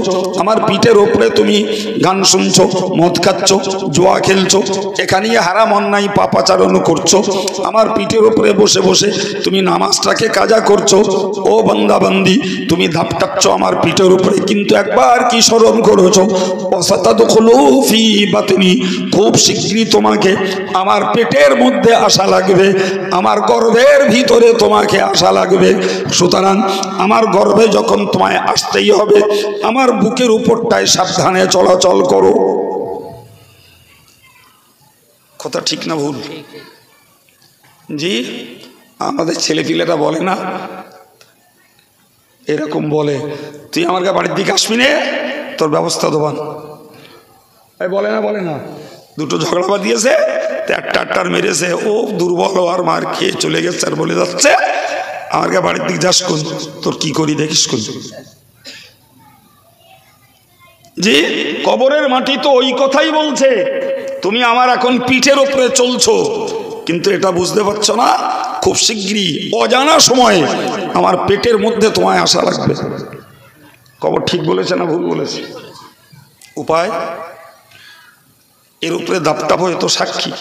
আমার পিঠের উপরে তুমি গান শুনছো, মদ খাচ্ছ, জুয়া খেলছো, এখানেই হারাম অন্যায় পাপাচারণ করছো, আমার পিঠের উপরে বসে বসে তুমি নামাজটাকে কাজা করছো। ও বান্দা বান্দি, তুমি দাপটাচ্ছ আমার পিঠের উপরে, কিন্তু একবার কি স্মরণ করেছো, ওয়াসাতাদখুলু ফি বাতনি, খুব শীঘ্রই তোমাকে আমার পেটের মধ্যে আসা লাগবে, আমার গর্ভের ভিতরে তোমাকে আসা লাগবে। সুতরাং আমার গর্ভে যখন তোমায় আসতেই হবে, আমার বুকের উপরটায় সাবধানে চলাচল করো। কথা ঠিক না ভুল? জি, আমাদের ছেলেপিলেরা বলে না, এরকম বলে, তুই আমার বাড়ির দিকে আসবি না, তোর ব্যবস্থা দেবান। বলে না, দুটো ঝগড়া বাঁধিয়েছে, একটা মেরেছে, ও দুর্বল আর মার খেয়ে চলে গেছে, আর বলে যাচ্ছে আমার বাড়ির দিকে যাস কোন, তোর কি করি দেখিস কোন। জি, কবরের মাটি তো ওই কথাই বলছে, তুমি আমার এখন পিঠের উপরে চলছো, কিন্তু এটা বুঝতে পারছো না, খুব শীঘ্রই অজানা সময়ে আমার পেটের মধ্যে তোমায় আসা লাগবে। কবর ঠিক বলেছে না ভুল বলেছে? উপায়, এর উপরে দাপটাপ হয়ে তো সাক্ষী,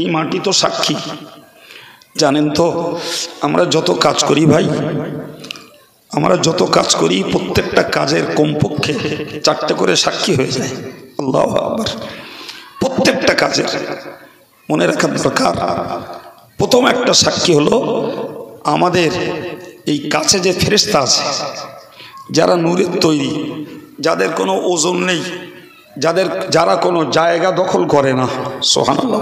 এই মাটি তো সাক্ষী। জানেন তো আমরা যত কাজ করি ভাই, আমরা যত কাজ করি প্রত্যেকটা কাজের কমপক্ষে 4টে করে সাক্ষী হয়ে যায়। আল্লাহু আকবার। প্রত্যেকটা কাজের মনে রাখার দরকার। প্রথম একটা সাক্ষী হলো আমাদের এই কাছে যে ফেরেশতা আছে, যারা নূরের তৈরি, যাদের কোনো ওজন নেই, যারা কোনো জায়গা দখল করে না। সুবহানাল্লাহ।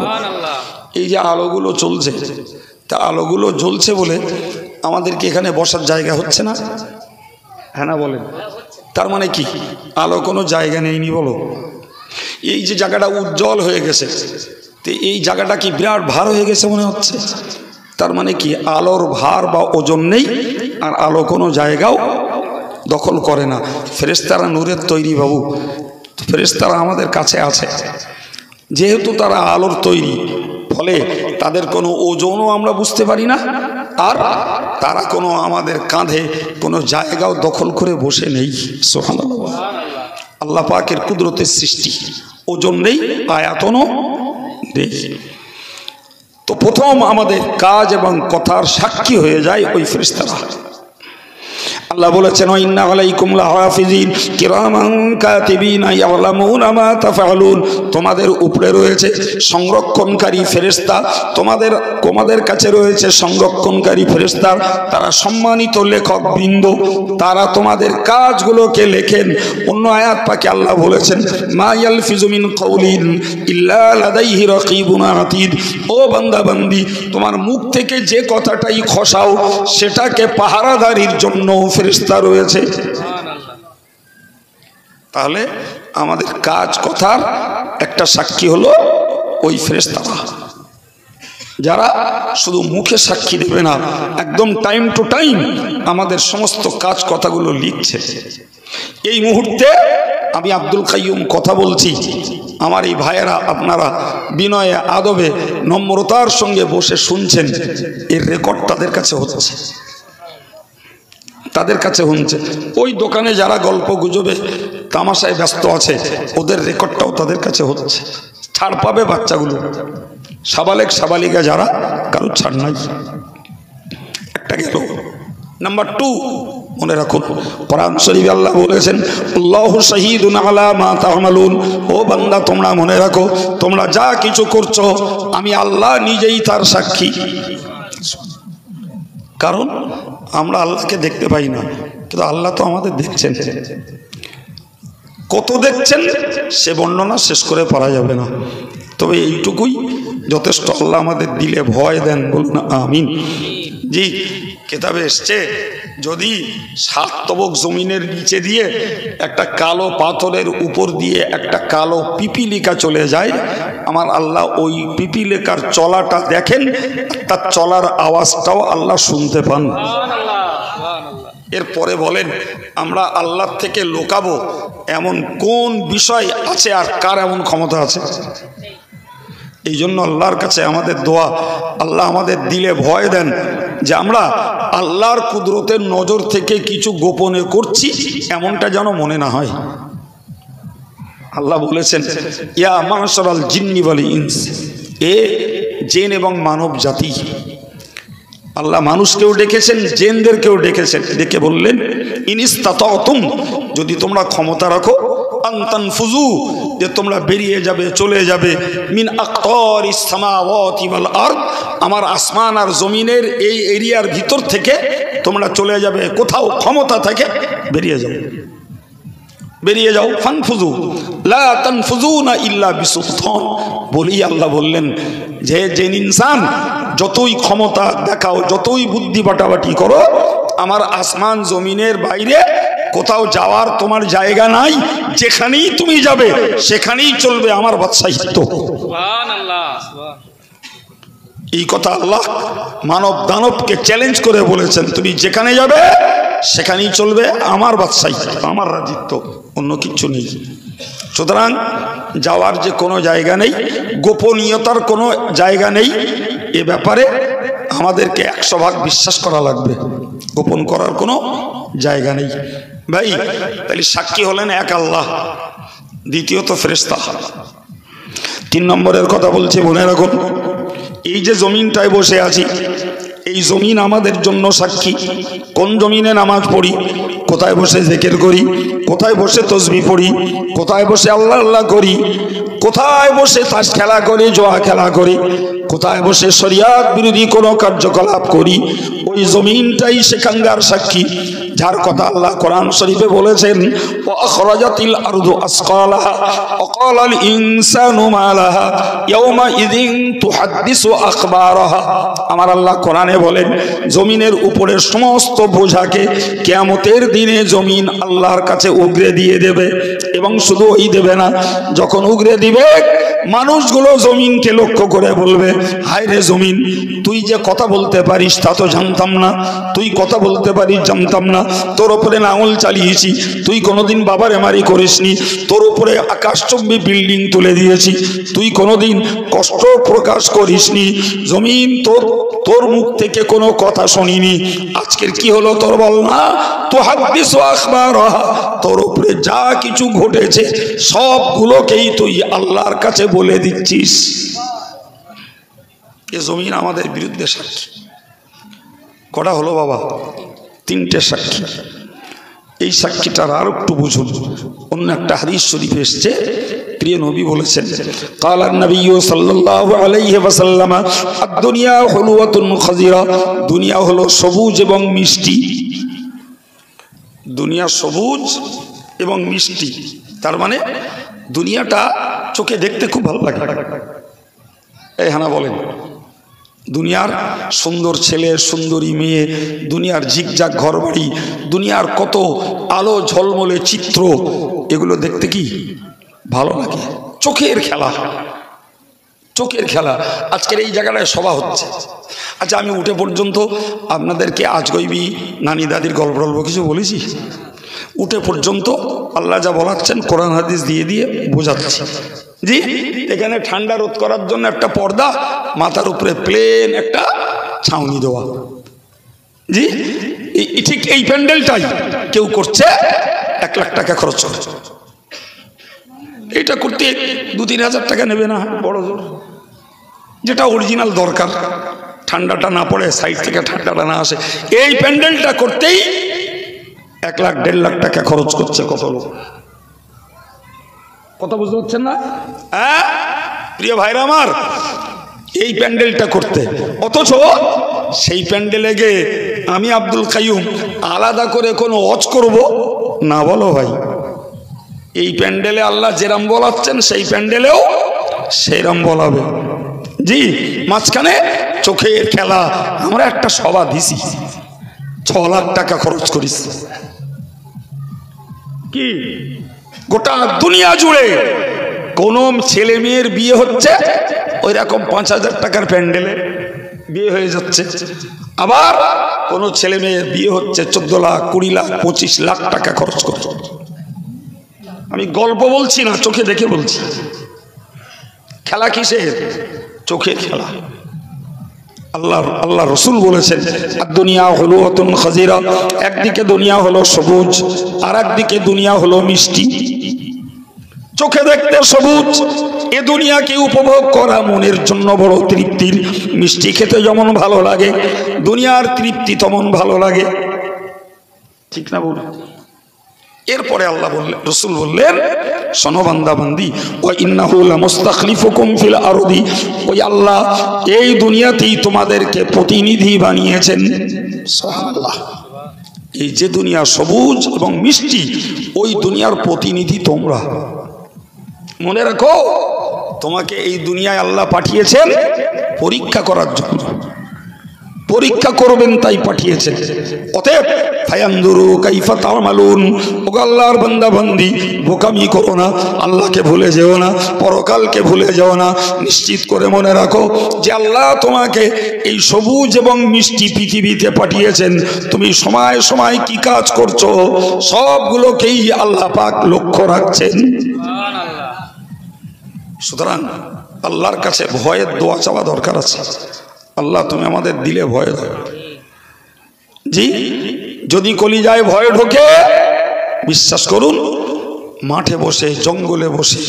এই যে আলোগুলো চলছে, তা আলোগুলো জ্বলছে বলে আমাদেরকে এখানে বসার জায়গা হচ্ছে না? হ্যাঁ না বলেন? তার মানে কি আলো কোনো জায়গা নেইনি বলো? এই যে জায়গাটা উজ্জ্বল হয়ে গেছে, তো এই জায়গাটা কি বিরাট ভার হয়ে গেছে মনে হচ্ছে? তার মানে কি আলোর ভার বা ওজন নেই, আর আলো কোনো জায়গাও দখল করে না। ফেরেশতারা নূরের তৈরি বাবু, ফেরেশতারা আমাদের কাছে আছে, যেহেতু তারা আলোর তৈরি, ফলে তাদের কোনো ওজনও আমরা বুঝতে পারি না, আর তারা কোনো আমাদের কাঁধে কোনো জায়গাও দখল করে বসে নেই। সুবহানাল্লাহ। আল্লাহ পাকের কুদরতের সৃষ্টি, ওজন নেই, আয়াতনও নেই। তো প্রথম আমাদের কাজ এবং কথার সাক্ষী হয়ে যায় ওই ফেরেশতারা। আল্লাহ বলেছেন ইন্না আলাইকুম লাহাফিজিন কিরামান কাতিবিনা ইয়ালামুনা মা তাফআলুন, তোমাদের উপরে রয়েছে সংরক্ষণকারী ফেরেশতা, তোমাদের কাছে রয়েছে সংরক্ষণকারী ফেরেশতা, তারা সম্মানিত লেখক বৃন্দ, তারা তোমাদের কাজগুলোকে লেখেন। অন্য আয়াত পাকে আল্লাহ বলেছেন মা ইয়ালফিজু মিন কাউলিন ইল্লা লাদাইহি রাকিবুন আতীদ, ও বান্দা বান্দি তোমার মুখ থেকে যে কথাটাই খসাও সেটাকে পাহারাদারির জন্য ফেরেশতা রয়েছে। তাহলে আমাদের কাজ কথার একটা সাক্ষী হলো ওই ফেরেশতারা, যারা শুধু মুখে সাক্ষী দেবে না, একদম টাইম টু টাইম আমাদের সমস্ত কাজ কথাগুলো লিখছে। এই মুহূর্তে আমি আব্দুল কাইয়ুম কথা বলছি, আমার এই ভাইয়েরা আপনারা বিনয়ে আদবে নম্রতার সঙ্গে বসে শুনছেন, এর রেকর্ড তাদের কাছে হচ্ছে, তাদের কাছে হচ্ছে। ওই দোকানে যারা গল্প গুজবে তামাশায় ব্যস্ত আছে, ওদের রেকর্ডটাও তাদের কাছে হচ্ছে। ছাড় পাবে বাচ্চাগুলো, সাবালেক সাবালিকা যারা, কারো ছাড় নাই। একটা গেল। নাম্বার 2 মনে রাখুন, কোরআন শরীফে আল্লাহ বলেছেন আল্লাহু শাহীদুন আলা মা তা'মালুন, ও বান্দা তোমরা মনে রাখো তোমরা যা কিছু করছো আমি আল্লাহ নিজেই তার সাক্ষী। কারণ আমরা আল্লাহকে দেখতে পাই না, কিন্তু আল্লাহ তো আমাদের দেখছেন। কত দেখছেন সে বর্ণনা শেষ করে পারা যাবে না, তবে এইটুকুই যথেষ্ট। আল্লাহ আমাদের দিলে ভয় দেন, বলুন আমিন। জি, কিতাবে এসছে যদি 7 তবক জমিনের নিচে দিয়ে একটা কালো পাথরের উপর দিয়ে একটা কালো পিপিলিকা চলে যায়, আমার আল্লাহ ওই পিপিলিকার চলাটা দেখেন, তার চলার আওয়াজটাও আল্লাহ শুনতে পান। এরপরে বলেন আমরা আল্লাহর থেকে লুকাবো এমন কোন বিষয় আছে, আর কার এমন ক্ষমতা আছে? এই জন্য আল্লাহর কাছে আমাদের দোয়া, আল্লাহ আমাদের দিলে ভয় দেন যে আমরা আল্লাহর কুদরতের নজর থেকে কিছু গোপনে করছি এমনটা যেন মনে না হয়। আল্লাহ বলেছেন ইয়া মাশারাল জিন্নি ওয়াল ইনস, এ জিন এবং মানব জাতি। আল্লাহ মানুষকেও ডেকেছেন, জিনদেরকেও ডেকেছেন, ডেকে বললেন ইনিস্তাতাতুম, যদি তোমরা ক্ষমতা রাখো, আনতানফুজু, যে তোমরা বেরিয়ে যাবে, চলে যাবে, মিন আকতারিস সামাওয়াতি ওয়াল আরদ, আমার আসমান আর জমিনের এই এরিয়ার ভিতর থেকে তোমরা চলে যাবে, কোথাও ক্ষমতা থাকে বেরিয়ে যাও, বেরিয়ে যাও। ফানফুজু লা তানফুজুনা ইল্লা বিসুলতান, বলি আল্লাহ বললেন যে ইনসান যতই ক্ষমতা দেখাও, যতই বুদ্ধি বাটাবাটি করো, আমার আসমান জমিনের বাইরে কোথাও যাওয়ার তোমার জায়গা নাই, যেখানেই তুমি যাবে সেখানেই চলবে আমার বাদশাহিত্ব। সুবহানাল্লাহ। এই কথা আল্লাহ মানব দানবকে চ্যালেঞ্জ করে বলেছেন, তুমি যেখানে যাবে সেখানেই চলবে আমার বাদশাহিত্ব, আমার রাজিত্ব, অন্য কিছু নেই। সুতরাং যাওয়ার যে কোনো জায়গা নেই, গোপনীয়তার কোনো জায়গা নেই, এ ব্যাপারে আমাদেরকে 100% বিশ্বাস করা লাগবে, গোপন করার কোনো জায়গা নেই। ভাই তাহলে সাক্ষী হলেন এক আল্লাহ, দ্বিতীয়ত ফেরেশতা। 3 নম্বরের কথা বলছি, মনে রাখুন এই যে জমিনটায় বসে আছি, এই জমিন আমাদের জন্য সাক্ষী। কোন জমিনে নামাজ পড়ি, কোথায় বসে জিকির করি, কোথায় বসে তসবিহ পড়ি, কোথায় বসে আল্লাহ আল্লাহ করি, কোথায় বসে তাস খেলা করি, জোয়া খেলা করি, কোথায় বসে শরিয়াত বিরোধী কোনো কার্যকলাপ করি, ওই জমিনটাই সেখানকার সাক্ষী। যার কথা আল্লাহ কোরআন শরীফে বলেছেন, ওয়া আখরাজাতিল আরদু আসকালাহা ওয়া ক্বালাল ইনসানু মা লাহা ইয়াওমা ইযিন তুহাদ্দিসু আখবারাহা। আমার আল্লাহ কোরআনে বলেন, জমিনের উপরের সমস্ত বোঝাকে কিয়ামতের দিনে জমিন আল্লাহর কাছে উগরে দিয়ে দেবে। এবং শুধু ওই দেবে না, যখন উগরে দিবে মানুষগুলো জমিনকে লক্ষ্য করে বলবে, হায় রে জমিন, তুই যে কথা বলতে পারিস তা তো জানতাম না, তুই কথা বলতে পারিস জানতাম না, তোর উপরে আঙুল চালিয়েছি, তুই কোনোদিন বাবারে মারি করিসনি, তোর উপরে আকাশচুম্বী বিল্ডিং তুলে দিয়েছি, তুই কোনোদিন কষ্ট প্রকাশ করিসনি, জমিন তোর মুখ থেকে কোনো কথা শুনিনি, আজকের কি হলো তোর বল না? তুহাদ্দিসু আখবারাহা, তোর উপরে যা কিছু ঘটেছে সবগুলোকেই তুই আল্লাহর কাছে বলে দিচ্ছিস। এ জমিন আমাদের বিরুদ্ধে সাক্ষী। কটা হলো বাবা? 3টে সাক্ষী। এই সাক্ষীটার আর একটু বুঝুন। অন্য একটা হাদিস শরীফ এসছে, প্রিয় নবী বলেছেন, কালান নবী সাল্লাল্লাহু আলাইহি ওয়াসাল্লাম, আদ-দুনিয়া হুলওয়াতুন খাজিরা, দুনিয়া হলো সবুজ এবং মিষ্টি। দুনিয়া সবুজ এবং মিষ্টি, তার মানে দুনিয়াটা চোখে দেখতে খুব ভালো লাগে। এই হানা বলেন, দুনিয়ার সুন্দর ছেলে, সুন্দরী মেয়ে, দুনিয়ার ঝিকঝাক ঘরবাড়ি, দুনিয়ার কত আলো ঝলমলে চিত্র, এগুলো দেখতে কি ভালো লাগে? চোখের খেলা, চোখের খেলা। আজকের এই জায়গাটায় সভা হচ্ছে। আচ্ছা, আমি উঠে পর্যন্ত আপনাদেরকে আজগইবি নানি দাদির গল্প টল্প কিছু বলেছি? উঠে পর্যন্ত আল্লাহ যা বলাচ্ছেন কোরআন হাদিস দিয়ে দিয়ে বোঝাচ্ছি। জি, এখানে ঠান্ডা রোধ করার জন্য একটা পর্দা, মাথার উপরে প্লেন একটা ছাউনি দেওয়া। জি, ঠিক এই প্যান্ডেলটাই কেউ করছে 1 লাখ টাকা খরচ করে। এটা করতে 2-3 হাজার টাকা নেবে না বড় জোর, যেটা অরিজিনাল দরকার, ঠান্ডাটা না পড়ে, সাইড থেকে ঠান্ডাটা না আসে। এই প্যান্ডেলটা করতেই 1 লাখ 1.5 লাখ টাকা খরচ করছে কত লোক। কথা বুঝতে পারছেন না? হ্যাঁ প্রিয় ভাইরা আমার, এই প্যান্ডেলটা করতে, অথচ সেই প্যান্ডেলে গিয়ে আমি আব্দুল কাইয়ুম আলাদা করে কোনো ওয়াজ করব না, বলো ভাই। এই প্যান্ডেলে আল্লাহ যেরাম বলাচ্ছেন সেই প্যান্ডেলেও সেরাম বলাবে। জি, মাঝখানে চোখের খেলা। আমরা একটা সভা দিছি, 6 লাখ টাকা খরচ করিস। কি গোটা দুনিয়া জুড়ে কোন ছেলে মেয়ের বিয়ে হচ্ছে ওই রকম 5,000 টাকার প্যান্ডেলে বিয়ে হয়ে যাচ্ছে। আবার কোন ছেলে মেয়ের বিয়ে হচ্ছে 14 লাখ, 20 লাখ, 25 লাখ টাকা খরচ করছে। আমি গল্প বলছি না, চোখে দেখে বলছি। খেলা কিসের? চোখের খেলা। আল্লাহ রসুল বলেছেন, দুনিয়া হলো অতুন খাজিরা, একদিকে দুনিয়া হলো সবুজ, আর একদিকে দুনিয়া হলো মিষ্টি। চোখে দেখতে সবুজ, এ দুনিয়াকে উপভোগ করা মনের জন্য বড় তৃপ্তির। মিষ্টি খেতে যেমন ভালো লাগে, দুনিয়ার তৃপ্তি তেমন ভালো লাগে, ঠিক না বল? এরপরে আল্লাহ বললেন, রসুল বললেন, শোনো বান্দা বান্দি, ওয়া ইন্নাহু লামুস্তাখলিফুকুম ফিল আরদি, ওই আল্লাহ এই দুনিয়াতেই তোমাদেরকে প্রতিনিধি বানিয়েছেন। সুবহানাল্লাহ। এই যে দুনিয়া সবুজ এবং মিষ্টি, ওই দুনিয়ার প্রতিনিধি তোমরা। মনে রাখো, তোমাকে এই দুনিয়ায় আল্লাহ পাঠিয়েছেন পরীক্ষা করার জন্য, পরীক্ষা করবেন তাই পাঠিয়েছেন। অতএব ফায়ানজুরু কাইফা তা'মালুন, ও আল্লাহর বান্দা বান্দি, বোকামি করো না, আল্লাহকে ভুলে যেও না, পরকালকে ভুলে যেও না। নিশ্চিত করে মনে রাখো যে আল্লাহ তোমাকে এই সবুজ এবং মিষ্টি পৃথিবীতে পাঠিয়েছেন। তুমি সময় সময় কি কাজ করছো সবগুলোকেই আল্লাহ পাক লক্ষ্য রাখছেন। সুতরাং আল্লাহর কাছে ভয়ের দোয়া চাওয়া দরকার আছে। আল্লাহ তুমি আমাদের দিলে ভয় দাও। জি, যদি কলিজায় ভয় ঢোকে, বিশ্বাস করুন, মাঠে বসে, জঙ্গলে বসে,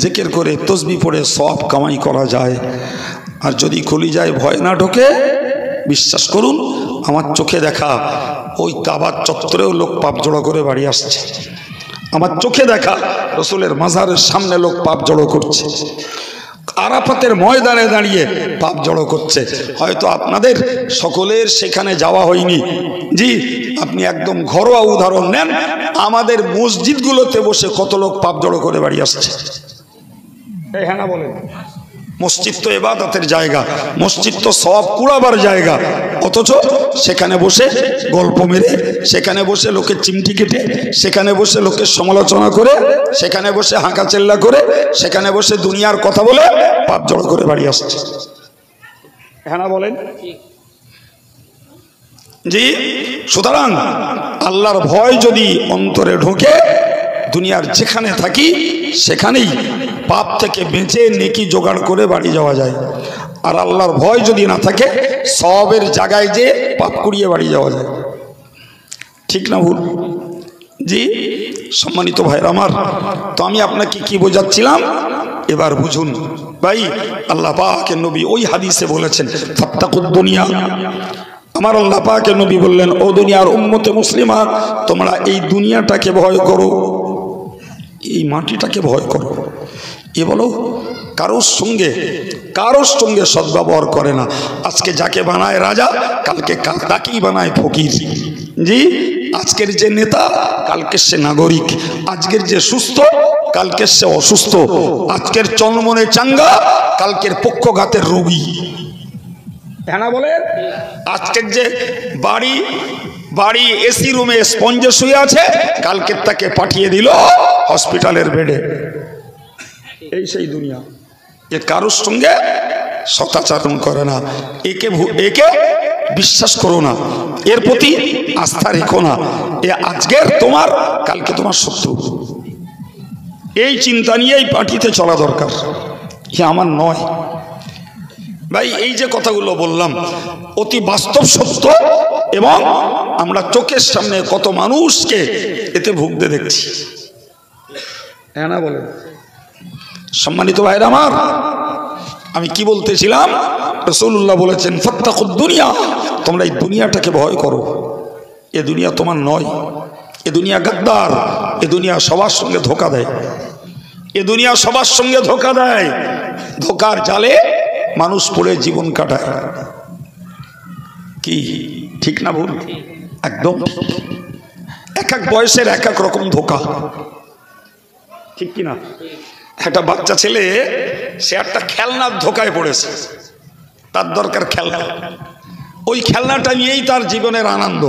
জিকির করে তসবিহ পড়ে সওয়াব কামাই করা যায়। আর যদি কলিজায় ভয় না ঢোকে, বিশ্বাস করুন আমার চোখে দেখা ওই কাবার চত্বরেও লোক পাপ জড়ো করে বাড়ি আসছে। আমার চোখে দেখা রসুলের মাজারের সামনে লোক পাপ জড়ো করছে, আরাফাতের ময়দানে দাঁড়িয়ে পাপ জড়ো করছে। হয়তো আপনাদের সকলের সেখানে যাওয়া হয়নি। জি, আপনি একদম ঘরোয়া উদাহরণ নেন, আমাদের মসজিদগুলোতে বসে কত লোক পাপ জড়ো করে বাড়ি আসছে। হ্যাঁ না বলেন? মসজিদ তো ইবাদতের জায়গা, মসজিদ তো সওয়াব কুড়াবার জায়গা, অথচ সেখানে বসে গল্প মেরে, সেখানে বসে লোকের চিমটি কেটে, সেখানে বসে লোকের সমালোচনা করে, সেখানে বসে হাঁকা চেল্লা করে, সেখানে বসে দুনিয়ার কথা বলে পাপ জড়ো করে বাড়ি আসছে। হ্যাঁ না বলেন? জি, সুতরাং আল্লাহর ভয় যদি অন্তরে ঢোকে, দুনিয়ার যেখানে থাকি সেখানেই পাপ থেকে বেঁচে নেকি জোগাড় করে বাড়ি যাওয়া যায়। আর আল্লাহর ভয় যদি না থাকে, সওয়াবের জায়গায় যে পাপ কুড়িয়ে বাড়ি যাওয়া যায়। ঠিক না ভুল? জি, সম্মানিত ভাইরা আমার, তো আমি আপনাকে কি বোঝাচ্ছিলাম এবার বুঝুন। ভাই, আল্লাহ পাকের নবী ওই হাদিসে বলেছেন ফাত্তাকুদ দুনিয়া। আমার আল্লাহ পাকের নবী বললেন, ও দুনিয়ার উম্মতে মুসলিমা, তোমরা এই দুনিয়াটাকে ভয় করো, এই মাটিটাকে ভয় করো। এ বলো কারোর সঙ্গে সদ্ব্যবহার করে না। আজকে যাকে বানায় রাজা, কালকে তাকেই বানায় ফকির। জি, আজকের যে নেতা কালকে সে নাগরিক, আজকের যে সুস্থ কালকে সে অসুস্থ, আজকের চনমনে চাঙ্গা কালকের পক্ষঘাতের রোগী। হ্যাঁ না বলে? আজকের যে বাড়ি এসি রুমে স্পঞ্জে শুয়ে আছে, কালকে তাকে পাঠিয়ে দিল হসপিটালের বেডে। এই সেই দুনিয়া। এ কারোর সঙ্গে সদাচরণ করে না, একে বিশ্বাস করো না, এর প্রতি আস্থা রেখো না। এ আজকের তোমার, কালকে তোমার শত্রু। এই চিন্তা নিয়েই পার্টিতে চলা দরকার। এ আমার নয়। ভাই, এই যে কথাগুলো বললাম অতি বাস্তব সত্য, এবং আমরা চোখের সামনে কত মানুষকে এতে ভুগতে দেখছি। হ্যাঁ না বলেন? সম্মানিত ভাইরা আমার, আমি কি বলতেছিলাম? রাসূলুল্লাহ বলেছেন ফাত্তাকুদ দুনিয়া, তোমরা এই দুনিয়াটাকে ভয় করো। এ দুনিয়া তোমার নয়, এ দুনিয়া গাদ্দার, এ দুনিয়া সবার সঙ্গে ধোঁকা দেয়, এ দুনিয়া সবার সঙ্গে ধোঁকা দেয়। ধোঁকার জালে মানুষ পড়ে জীবন কাটায়। কি ঠিক না ভুল? একদম। এক এক বয়সের এক এক রকম ধোঁকা, ঠিক কিনা? একটা বাচ্চা ছেলে, সে একটা খেলনার ধোঁকায় পড়েছে, তার দরকার খেলনা, ওই খেলনাটা নিয়েই তার জীবনের আনন্দ।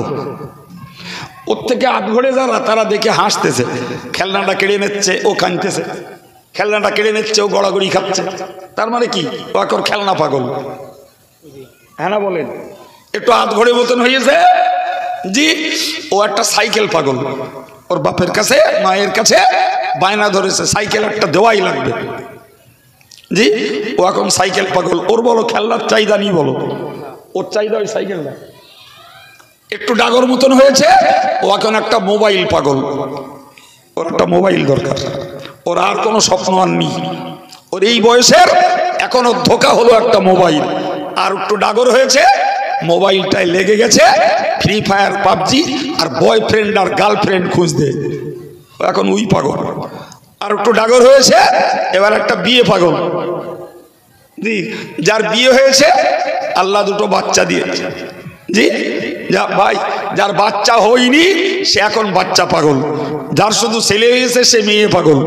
ওর থেকে আটঘরে যারা, তারা দেখে হাসতেছে, খেলনাটা কেড়ে নিচ্ছে, ও কাঁদতেছে, খেলনাটা কেড়ে নিচ্ছে, ও গড়াগড়ি খাচ্ছে। তার মানে কি? ও এখন খেলনা পাগল। হ্যাঁ না বলেন? একটু আধঘরে মতন হয়েছে। জি, ও একটা সাইকেল পাগল। ওর বাপের কাছে, মায়ের কাছে বায়না ধরেছে সাইকেল একটা দেওয়াই লাগবে। জি, ও এখন সাইকেল পাগল। ওর বলো খেলনার চাহিদা নেই, বলো ওর চাহিদা ওই সাইকেল না। একটু ডাগর মতন হয়েছে, ও এখন একটা মোবাইল পাগল। ওর একটা মোবাইল দরকার, ওর আর কোনো স্বপ্ন আর নেই। ওর এই বয়সের এখনো ধোঁকা হলো একটা মোবাইল। আর একটু ডাগর হয়েছে, মোবাইলটায় লেগে গেছে ফ্রি ফায়ার, পাবজি আর বয়ফ্রেন্ড আর গার্লফ্রেন্ড খুঁজতে। এখন ওই পাগল। আর একটু ডাগর হয়েছে, এবার একটা বিয়ে পাগল। জি, যার বিয়ে হয়েছে আল্লাহ দুটো বাচ্চা দিয়েছে। জি, যা ভাই, যার বাচ্চা হয়নি সে এখন বাচ্চা পাগল। যার শুধু ছেলে হয়েছে সে মেয়ে পাগল,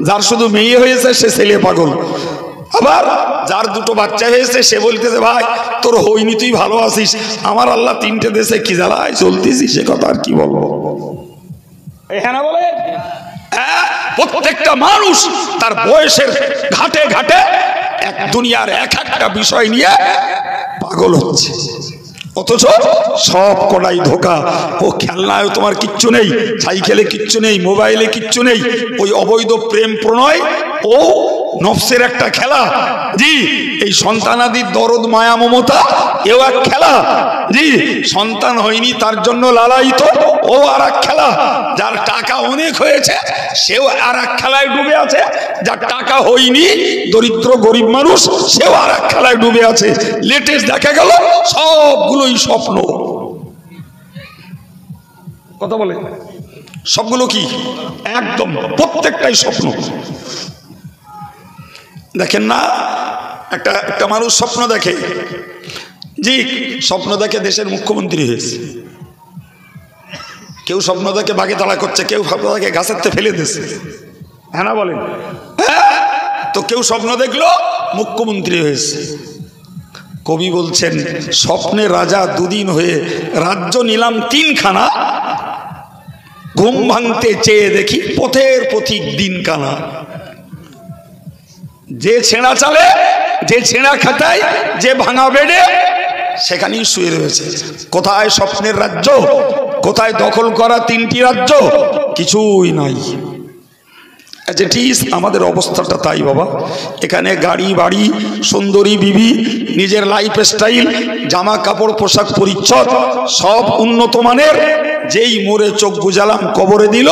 যার শুধু মেয়ে হয়েছে সে ছেলে পাগল। আবার যার দুটো বাচ্চা হয়েছে সে বলতেছে ভাই তোর হয়নি, তুই ভালো আছিস, আমার আল্লাহ তিনটে দেশে কি জ্বালায় চলতেছি, সে কথা আর কি বলবো। হ্যাঁ না বলে? প্রত্যেকটা মানুষ তার বয়সের ঘাটে ঘাটে এক দুনিয়ার এক একটা বিষয় নিয়ে পাগল হচ্ছে, অথচ সব কটাই ধোঁকা। ও খেলনায় তোমার কিচ্ছু নেই, সাইকেলে কিচ্ছু নেই, মোবাইলে কিচ্ছু নেই। ওই অবৈধ প্রেম প্রণয় ও নফসের একটা খেলা। জি, এই সন্তানাদির দরদ মায়া মমতা এও এক খেলা। জি, সন্তান হয়নি তার জন্য লালায়িত, ও আর এক খেলা। যার টাকা অনেক হয়েছে সেও আর এক খেলায় ডুবে আছে, যার টাকা হয়নি দরিদ্র গরিব মানুষ সেও আর এক খেলায় ডুবে আছে। লেটেস্ট দেখা গেল সবগুলোই স্বপ্ন। কথা বলে সবগুলো কি? একদম প্রত্যেকটাই স্বপ্ন। দেখেন না, একটা মানুষ স্বপ্ন দেখে, জি স্বপ্ন দেখে দেশের মুখ্যমন্ত্রী হয়েছে, কেউ স্বপ্ন দেখে বাগে তাড়া করছে, কেউ স্বপ্ন দেখে গাছের থেকে ফেলে দিয়েছে। হ্যাঁ না বলেন? তো কেউ স্বপ্ন দেখলো মুখ্যমন্ত্রী হয়েছে। কবি বলছেন, স্বপ্নে রাজা দুদিন হয়ে রাজ্য নিলাম তিনখানা, ঘুম ভাঙতে চেয়ে দেখি পথের পথিক দিন কানা। যে ছেঁড়া চালে, যে ছেঁড়া খাতায়, যে ভাঙা বেডে, সেখানেই শুয়ে রয়েছে। কোথায় স্বপ্নের রাজ্য? কোথায় দখল করা তিনটি রাজ্য? কিছুই নাই। আমাদের অবস্থাটা তাই বাবা। এখানে গাড়ি বাড়ি, সুন্দরী বিবি, নিজের লাইফ স্টাইল, জামা কাপড় পোশাক পরিচ্ছদ সব উন্নত মানের। যেই মোড়ে চোখ বুঝালাম কবরে দিল।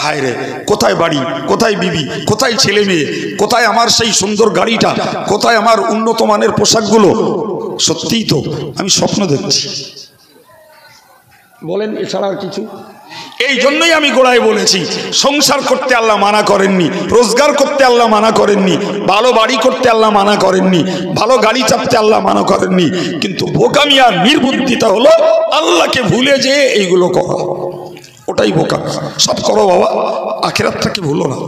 হায় রে, কোথায় বাড়ি, কোথায় বিবি, কোথায় ছেলে মেয়ে, কোথায় আমার সেই সুন্দর গাড়িটা, কোথায় আমার উন্নত মানের পোশাকগুলো? সত্যিই তো আমি স্বপ্ন দেখছি। বলেন এছাড়া আর কিছু? এই জন্যই আমি গোড়ায় বলেছি, সংসার করতে আল্লাহ মানা করেননি, রোজগার করতে আল্লাহ মানা করেননি, ভালো বাড়ি করতে আল্লাহ মানা করেননি, ভালো গাড়ি চাপতে আল্লাহ মানা করেননি। কিন্তু বোকামি আর নির্বুদ্ধিতা হলো আল্লাহকে ভুলে যেয়ে এইগুলো করো। ওটাই বোকা। সব করো বাবা, আখিরাতটাকে ভুলো না।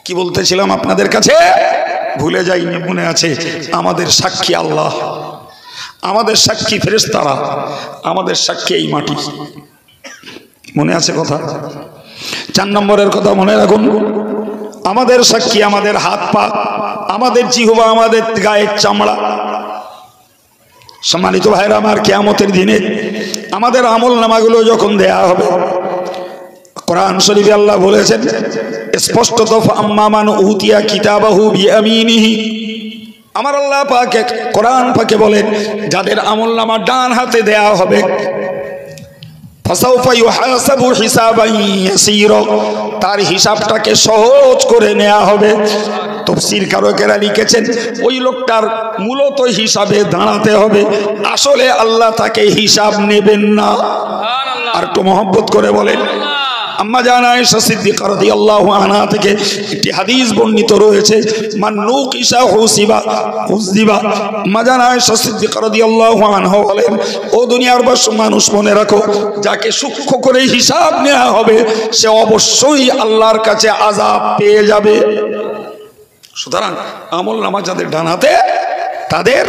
কি বলতেছিলাম আপনাদের কাছে? ভুলে যাইনি, মনে আছে? আমাদের সাক্ষী আল্লাহ, আমাদের সাক্ষী ফেরেশতারা, আমাদের সাক্ষী এই মাটি। মনে আছে কথা? 4 নম্বরের কথা মনে রাখুন। আমাদের সাক্ষী আমাদের হাত পা, আমাদের জিহ্বা, আমাদের গায়ের চামড়া। সম্মানিত ভাইরা আমার, কিয়ামতের দিনে আমাদের আমল নামাগুলো যখন দেয়া হবে, কোরআন শরীফে আল্লাহ বলেছেন স্পষ্টত, ফাম্মা মান উতিয়া কিতাবাহু বিয়ামিনিহি। আমার আল্লাহ পাক কোরআন পাকে বলেন, যাদের আমল নামা ডান হাতে দেয়া হবে, ফাসাউফা ইউহাসাবু হিসাবান ইয়াসীরা, তার হিসাবটাকে সহজ করে নেওয়া হবে। তাফসীর কারকেরা লিখেছেন, ওই লোকটার মূলত হিসাবে দাঁড়াতে হবে, আসলে আল্লাহ তাকে হিসাব নেবেন না। আর একটু মহব্বত করে বলেন। আম্মা জান আয়েশা সিদ্দিকা রাদিয়াল্লাহু আনহা থেকে একটি হাদিস বর্ণিত রয়েছে, মান নুকিশা হুসিবা হুসদিবা। আম্মা জান আয়েশা সিদ্দিকা রাদিয়াল্লাহু আনহা বলেন, ও দুনিয়ার মানুষ মনে রাখো, যাকে সূক্ষ্ম করে হিসাব নেওয়া হবে সে অবশ্যই আল্লাহর কাছে আযাব পেয়ে যাবে। সুতরাং আমল নামা যাদের ডানাতে, তাদের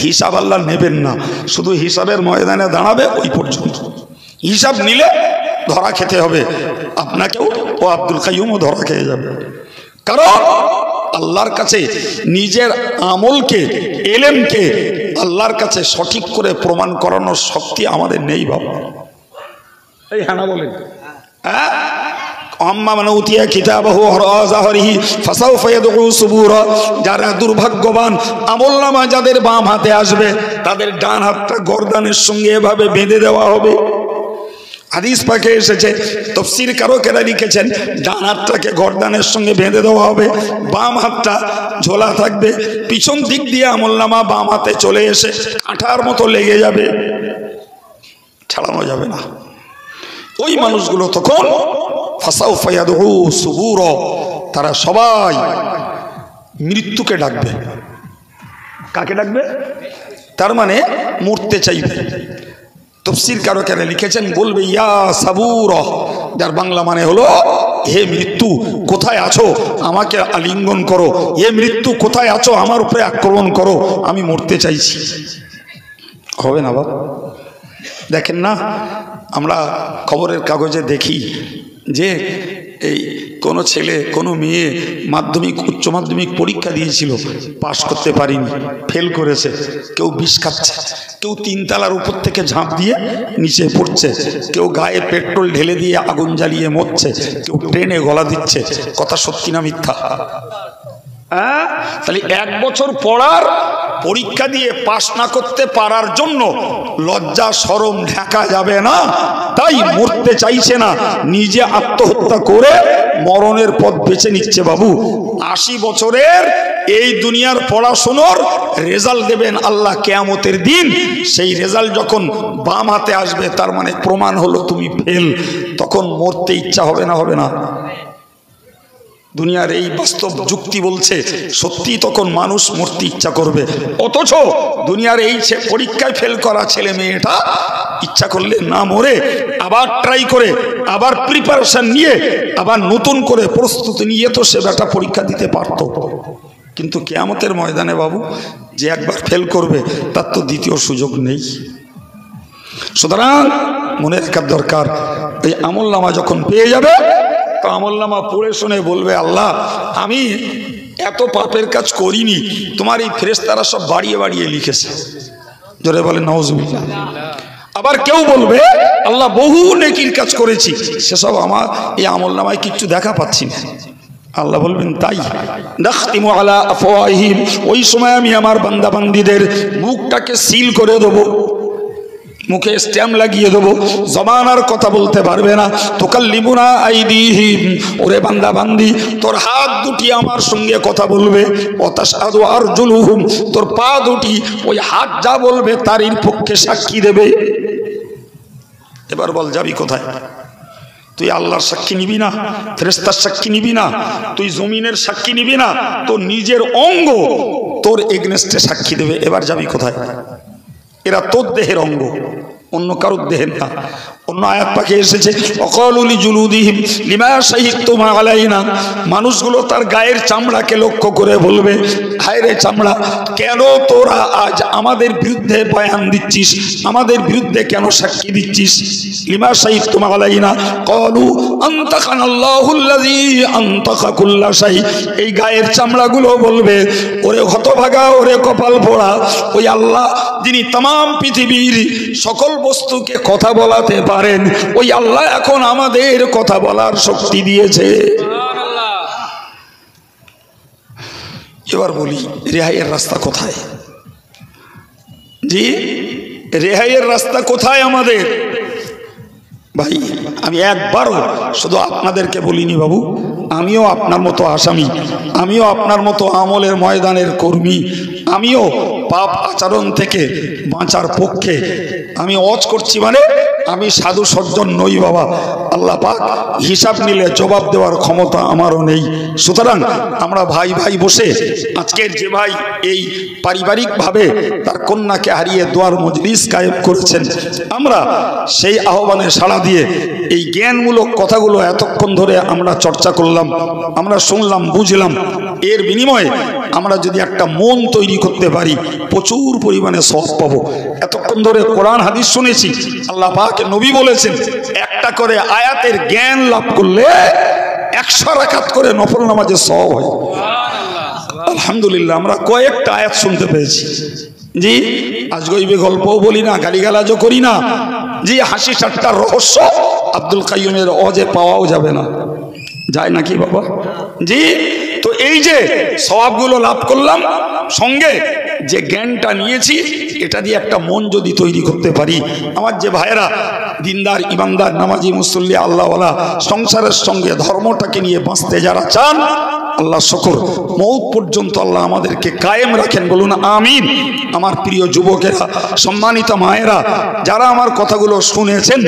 হিসাব আল্লাহ নেবেন না, শুধু হিসাবের ময়দানে দাঁড়াবে ওই পর্যন্ত। হিসাব নিলে ধরা খেতে হবে, আপনাকেও ও আব্দুল কাইয়ুমও ধরা খেয়ে যাবে। কারণ আল্লাহর কাছে নিজের আমলকে, এলেমকে আল্লাহর কাছে সঠিক করে প্রমাণ করানোর শক্তি আমাদের নেই বাবা। এই হ্যাঁ না বলেন? হ্যাঁ, আম্মা মান উতিয়া কিতাবাহু ওয়ারা যাহরিহি ফাসাউফা ইয়াদউ সুবুরা। যারা দুর্ভাগ্যবান, আমলনামা যাদের বাম হাতে আসবে তাদের ডান হাতটা গর্দানের সঙ্গে এভাবে বেঁধে দেওয়া হবে। হাদিস পাকে এসেছে, তাফসীর কারকেরা লিখেছেন, ডান হাতটাকে গর্দানের সঙ্গে বেঁধে দেওয়া হবে, বাম হাতটা ঝোলা থাকবে। পিছন দিক দিয়ে আমলনামা বাম হাতে চলে এসে কাঁটার মতো লেগে যাবে, ছাড়ানো যাবে না। ওই মানুষগুলো তখন ফাসাউফা ইয়াদউ সুবুরা, তারা সবাই মৃত্যুকে ডাকবে। কাকে ডাকবে? তার মানে মরতে চাইবে। তাফসীর কারকেরা লিখেছেন, বলবে ইয়া সাবুরা, যার বাংলা মানে হলো হে মৃত্যু কোথায় আছো, আমাকে আলিঙ্গন করো। হে মৃত্যু কোথায় আছো, আমার উপরে আক্রমণ করো, আমি মরতে চাইছি। হবে না বাবা? দেখেন না, আমরা খবরের কাগজে দেখি যে এই কোনো ছেলে কোনো মেয়ে মাধ্যমিক উচ্চ মাধ্যমিক পরীক্ষা দিয়েছিল, পাশ করতে পারেনি, ফেল করেছে। কেউ বিষ খাচ্ছে, কেউ 3 তলার উপর থেকে ঝাঁপ দিয়ে নিচে পড়ছে, কেউ গায়ে পেট্রোল ঢেলে দিয়ে আগুন জ্বালিয়ে মরছে, কেউ ট্রেনে গলা দিচ্ছে। কথা সত্যি না মিথ্যা? হ্যাঁ, তাহলে 1 বছর পড়ার পরীক্ষা দিয়ে পাশ না করতে পারার জন্য লজ্জা শরম ঢাকা যাবে না, তাই মরতে চাইছে না, নিজে আত্মহত্যা করে মরণের পথ বেছে নিচ্ছে। বাবু 80 বছরের এই দুনিয়ার পড়াশোনার রেজাল্ট দেবেন আল্লাহ কিয়ামতের দিন। সেই রেজাল্ট যখন বাম হাতে আসবে, তার মানে প্রমাণ হলো তুমি ফেল। তখন মরতে ইচ্ছা হবে না? হবে না? দুনিয়ার এই বাস্তব যুক্তি বলছে সত্যি, তখন মানুষ মরতে ইচ্ছা করবে। অথচ দুনিয়ার এই পরীক্ষায় ফেল করা ছেলে মেয়েটা ইচ্ছা করলে না মরে আবার ট্রাই করে, আবার প্রিপারেশন নিয়ে, আবার নতুন করে প্রস্তুতি নিয়ে তো সে বেটা পরীক্ষা দিতে পারত। কিন্তু কিয়ামতের ময়দানে বাবু, যে একবার ফেল করবে তার তো দ্বিতীয় সুযোগ নেই। সুতরাং মনে রাখার দরকার, এই আমলনামা যখন পেয়ে যাবে, তো আমলনামা পড়ে শুনে বলবে, আল্লাহ আমি এত পাপের কাজ করিনি, তোমার এই ফেরেশতারা সব বাড়িয়ে বাড়িয়ে লিখেছে। জোরে বলে নাউজুবিল্লাহ। আবার কেউ বলবে, আল্লাহ বহু নেকির কাজ করেছি, সেসব আমার এই আমলনামায় কিচ্ছু দেখা পাচ্ছি না। আল্লাহ বলবেন, তাই নাখতিমু আলা আফওয়াহিম, ওই সময় আমি আমার বান্দা বান্দীদের মুখটাকে সিল করে দেবো, মুখে স্ট্যাম্প লাগিয়ে দেবো, জবানার কথা বলতে পারবে না। তুকাল্লিমুনা আইদিহিম, ওরে বান্দা বান্দি তোর হাত দুটি আমার সঙ্গে কথা বলবে। ওয়াতাশহাদু আরজুলুহুম, তোর পা দুটি ওই হাত যা বলবে তারই পক্ষে সাক্ষী দেবে। এবার বল, যাবি কোথায়? তুই আল্লাহর সাক্ষী নিবি না? ফেরেশতার সাক্ষী নিবি না? তুই জমিনের সাক্ষী নিবি না? তোর নিজের অঙ্গ তোর এগনেস্টে সাক্ষী দেবে। এবার যাবি কোথায়? এরা তোর দেহের অঙ্গ, অন্য কারোর দেহের না। অন্য আয়াত পাখি এসেছে, ওয়াকালু লিজুলুদিহিম লিমা শাহিদতুম আলাইনা, মানুষগুলো তার গায়ের চামড়াকে লক্ষ্য করে বলবে, হায় রে চামড়া, কেন তোরা আজ আমাদের বিরুদ্ধে বয়ান দিচ্ছিস, আমাদের বিরুদ্ধে কেন সাক্ষী দিচ্ছিস? লিমা শাহিদতুম আলাইনা ক্বালু আনতাকানাল্লাহুল্লাযী আনতাকা কুল্লা শাই, এই গায়ের চামড়াগুলো বলবে, ওরে হতভাগা, ওরে কপাল পোড়া, ওই আল্লাহ যিনি तमाम পৃথিবীর সকল বস্তুকে কথা বলাতে পারেন, ওই আল্লাহ এখন আমাদের কথা বলার শক্তি দিয়েছে। এবার বলি, রেহাইয়ের রাস্তা কোথায়? জি, রেহাইয়ের রাস্তা কোথায় আমাদের? ভাই আমি একবারও শুধু আপনাদেরকে বলিনি বাবু, আমিও আপনার মতো আসামি, আমিও আপনার মতো আমলের ময়দানের কর্মী, আমিও পাপ আচরণ থেকে বাঁচার পক্ষে আমি ওয়াজ করছি। মানে আমি সাধু সজ্জন নই বাবা, আল্লাহ পাক হিসাব নিলে জবাব দেওয়ার ক্ষমতা আমারও নেই। সুতরাং আমরা ভাই ভাই বসে, আজকের যে ভাই এই পারিবারিকভাবে তার কন্যাকে হারিয়ে দোয়ার মজলিস কায়েম করেছেন, আমরা সেই আহ্বানে সাড়া দিয়ে এই জ্ঞানমূলক কথাগুলো এতক্ষণ ধরে আমরা চর্চা করলাম, আমরা শুনলাম, বুঝলাম। এর বিনিময়ে আমরা যদি একটা মন তৈরি করতে পারি, প্রচুর পরিমাণে সওয়াব পাবো। এতক্ষণ ধরে কোরআন হাদিস শুনেছি, আল্লাহ পাক নবী বলেছেন, একটা করে আয়াতের জ্ঞান লাভ করলে 100 রাকাত করে নফল নামাজের সওয়াব হয়। আলহামদুলিল্লাহ, আমরা কয়েকটা আয়াত শুনতে পেয়েছি। জি, আজগইবে গল্পও বলি না, গালিগালাজও করি না। জি, হাসি ঠাট্টার রহস্য আব্দুল কাইয়ুমের অজে পাওয়াও যাবে না, যায় নাকি বাবা? জি, তো এই যে সওয়াবগুলো লাভ করলাম, সঙ্গে যে জ্ঞানটা নিয়েছি, এটা দিয়ে একটা মন যদি তৈরি করতে পারি, আমার যে ভাইয়েরা দিনদার, ইমানদার, নামাজি, মুসল্লি, আল্লাহওয়ালা, সংসারের সঙ্গে ধর্মটাকে নিয়ে বাঁচতে যারা চান, আল্লাহ শুকর, মৌত পর্যন্ত আল্লাহ আমাদেরকে কায়েম রাখেন, বলুন আমিন। আমার প্রিয় যুবকেরা, সম্মানিত মায়েরা, যারা আমার কথাগুলো শুনেছেন,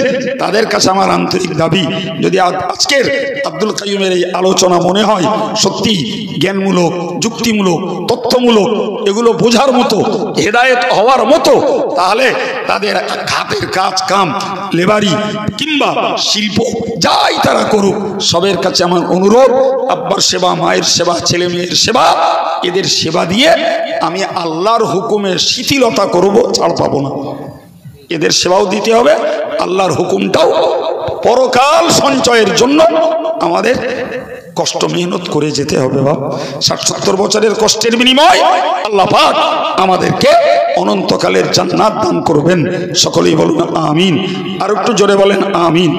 তাদের কাছে আমার আন্তরিক দাবি, যদি আজকের আব্দুল কাইয়ুমের এই আলোচনা মনে হয় সত্যি জ্ঞানমূলক, যুক্তিমূলক, তথ্যমূলক, এগুলো বোঝার মতো, হেদায়েত হওয়ার মতো, তাহলে তাদের হাতের কাজ কাম, লেবারি কিংবা শিল্প যাই তারা করুক, সবের কাছে আমার অনুরোধ, আব্বার সেবা, মায়ের সেবা, ছেলে মেয়ের সেবা, এদের সেবা দিয়ে আমি আল্লাহর হুকুমের শিথিলতা করব, ছাড় পাবো না। এদের সেবাও দিতে হবে, আল্লাহর হুকুমটাও পরকাল সঞ্চয়ের জন্য আমাদের কষ্ট মেহনত করে যেতে হবে বাপ। 60-70 বছরের কষ্টের বিনিময় আল্লাহ পাক আমাদেরকে অনন্তকালের জান্নাত দান করবেন। সকলেই বলুন আমিন। আর একটু জোরে বলেন আমিন।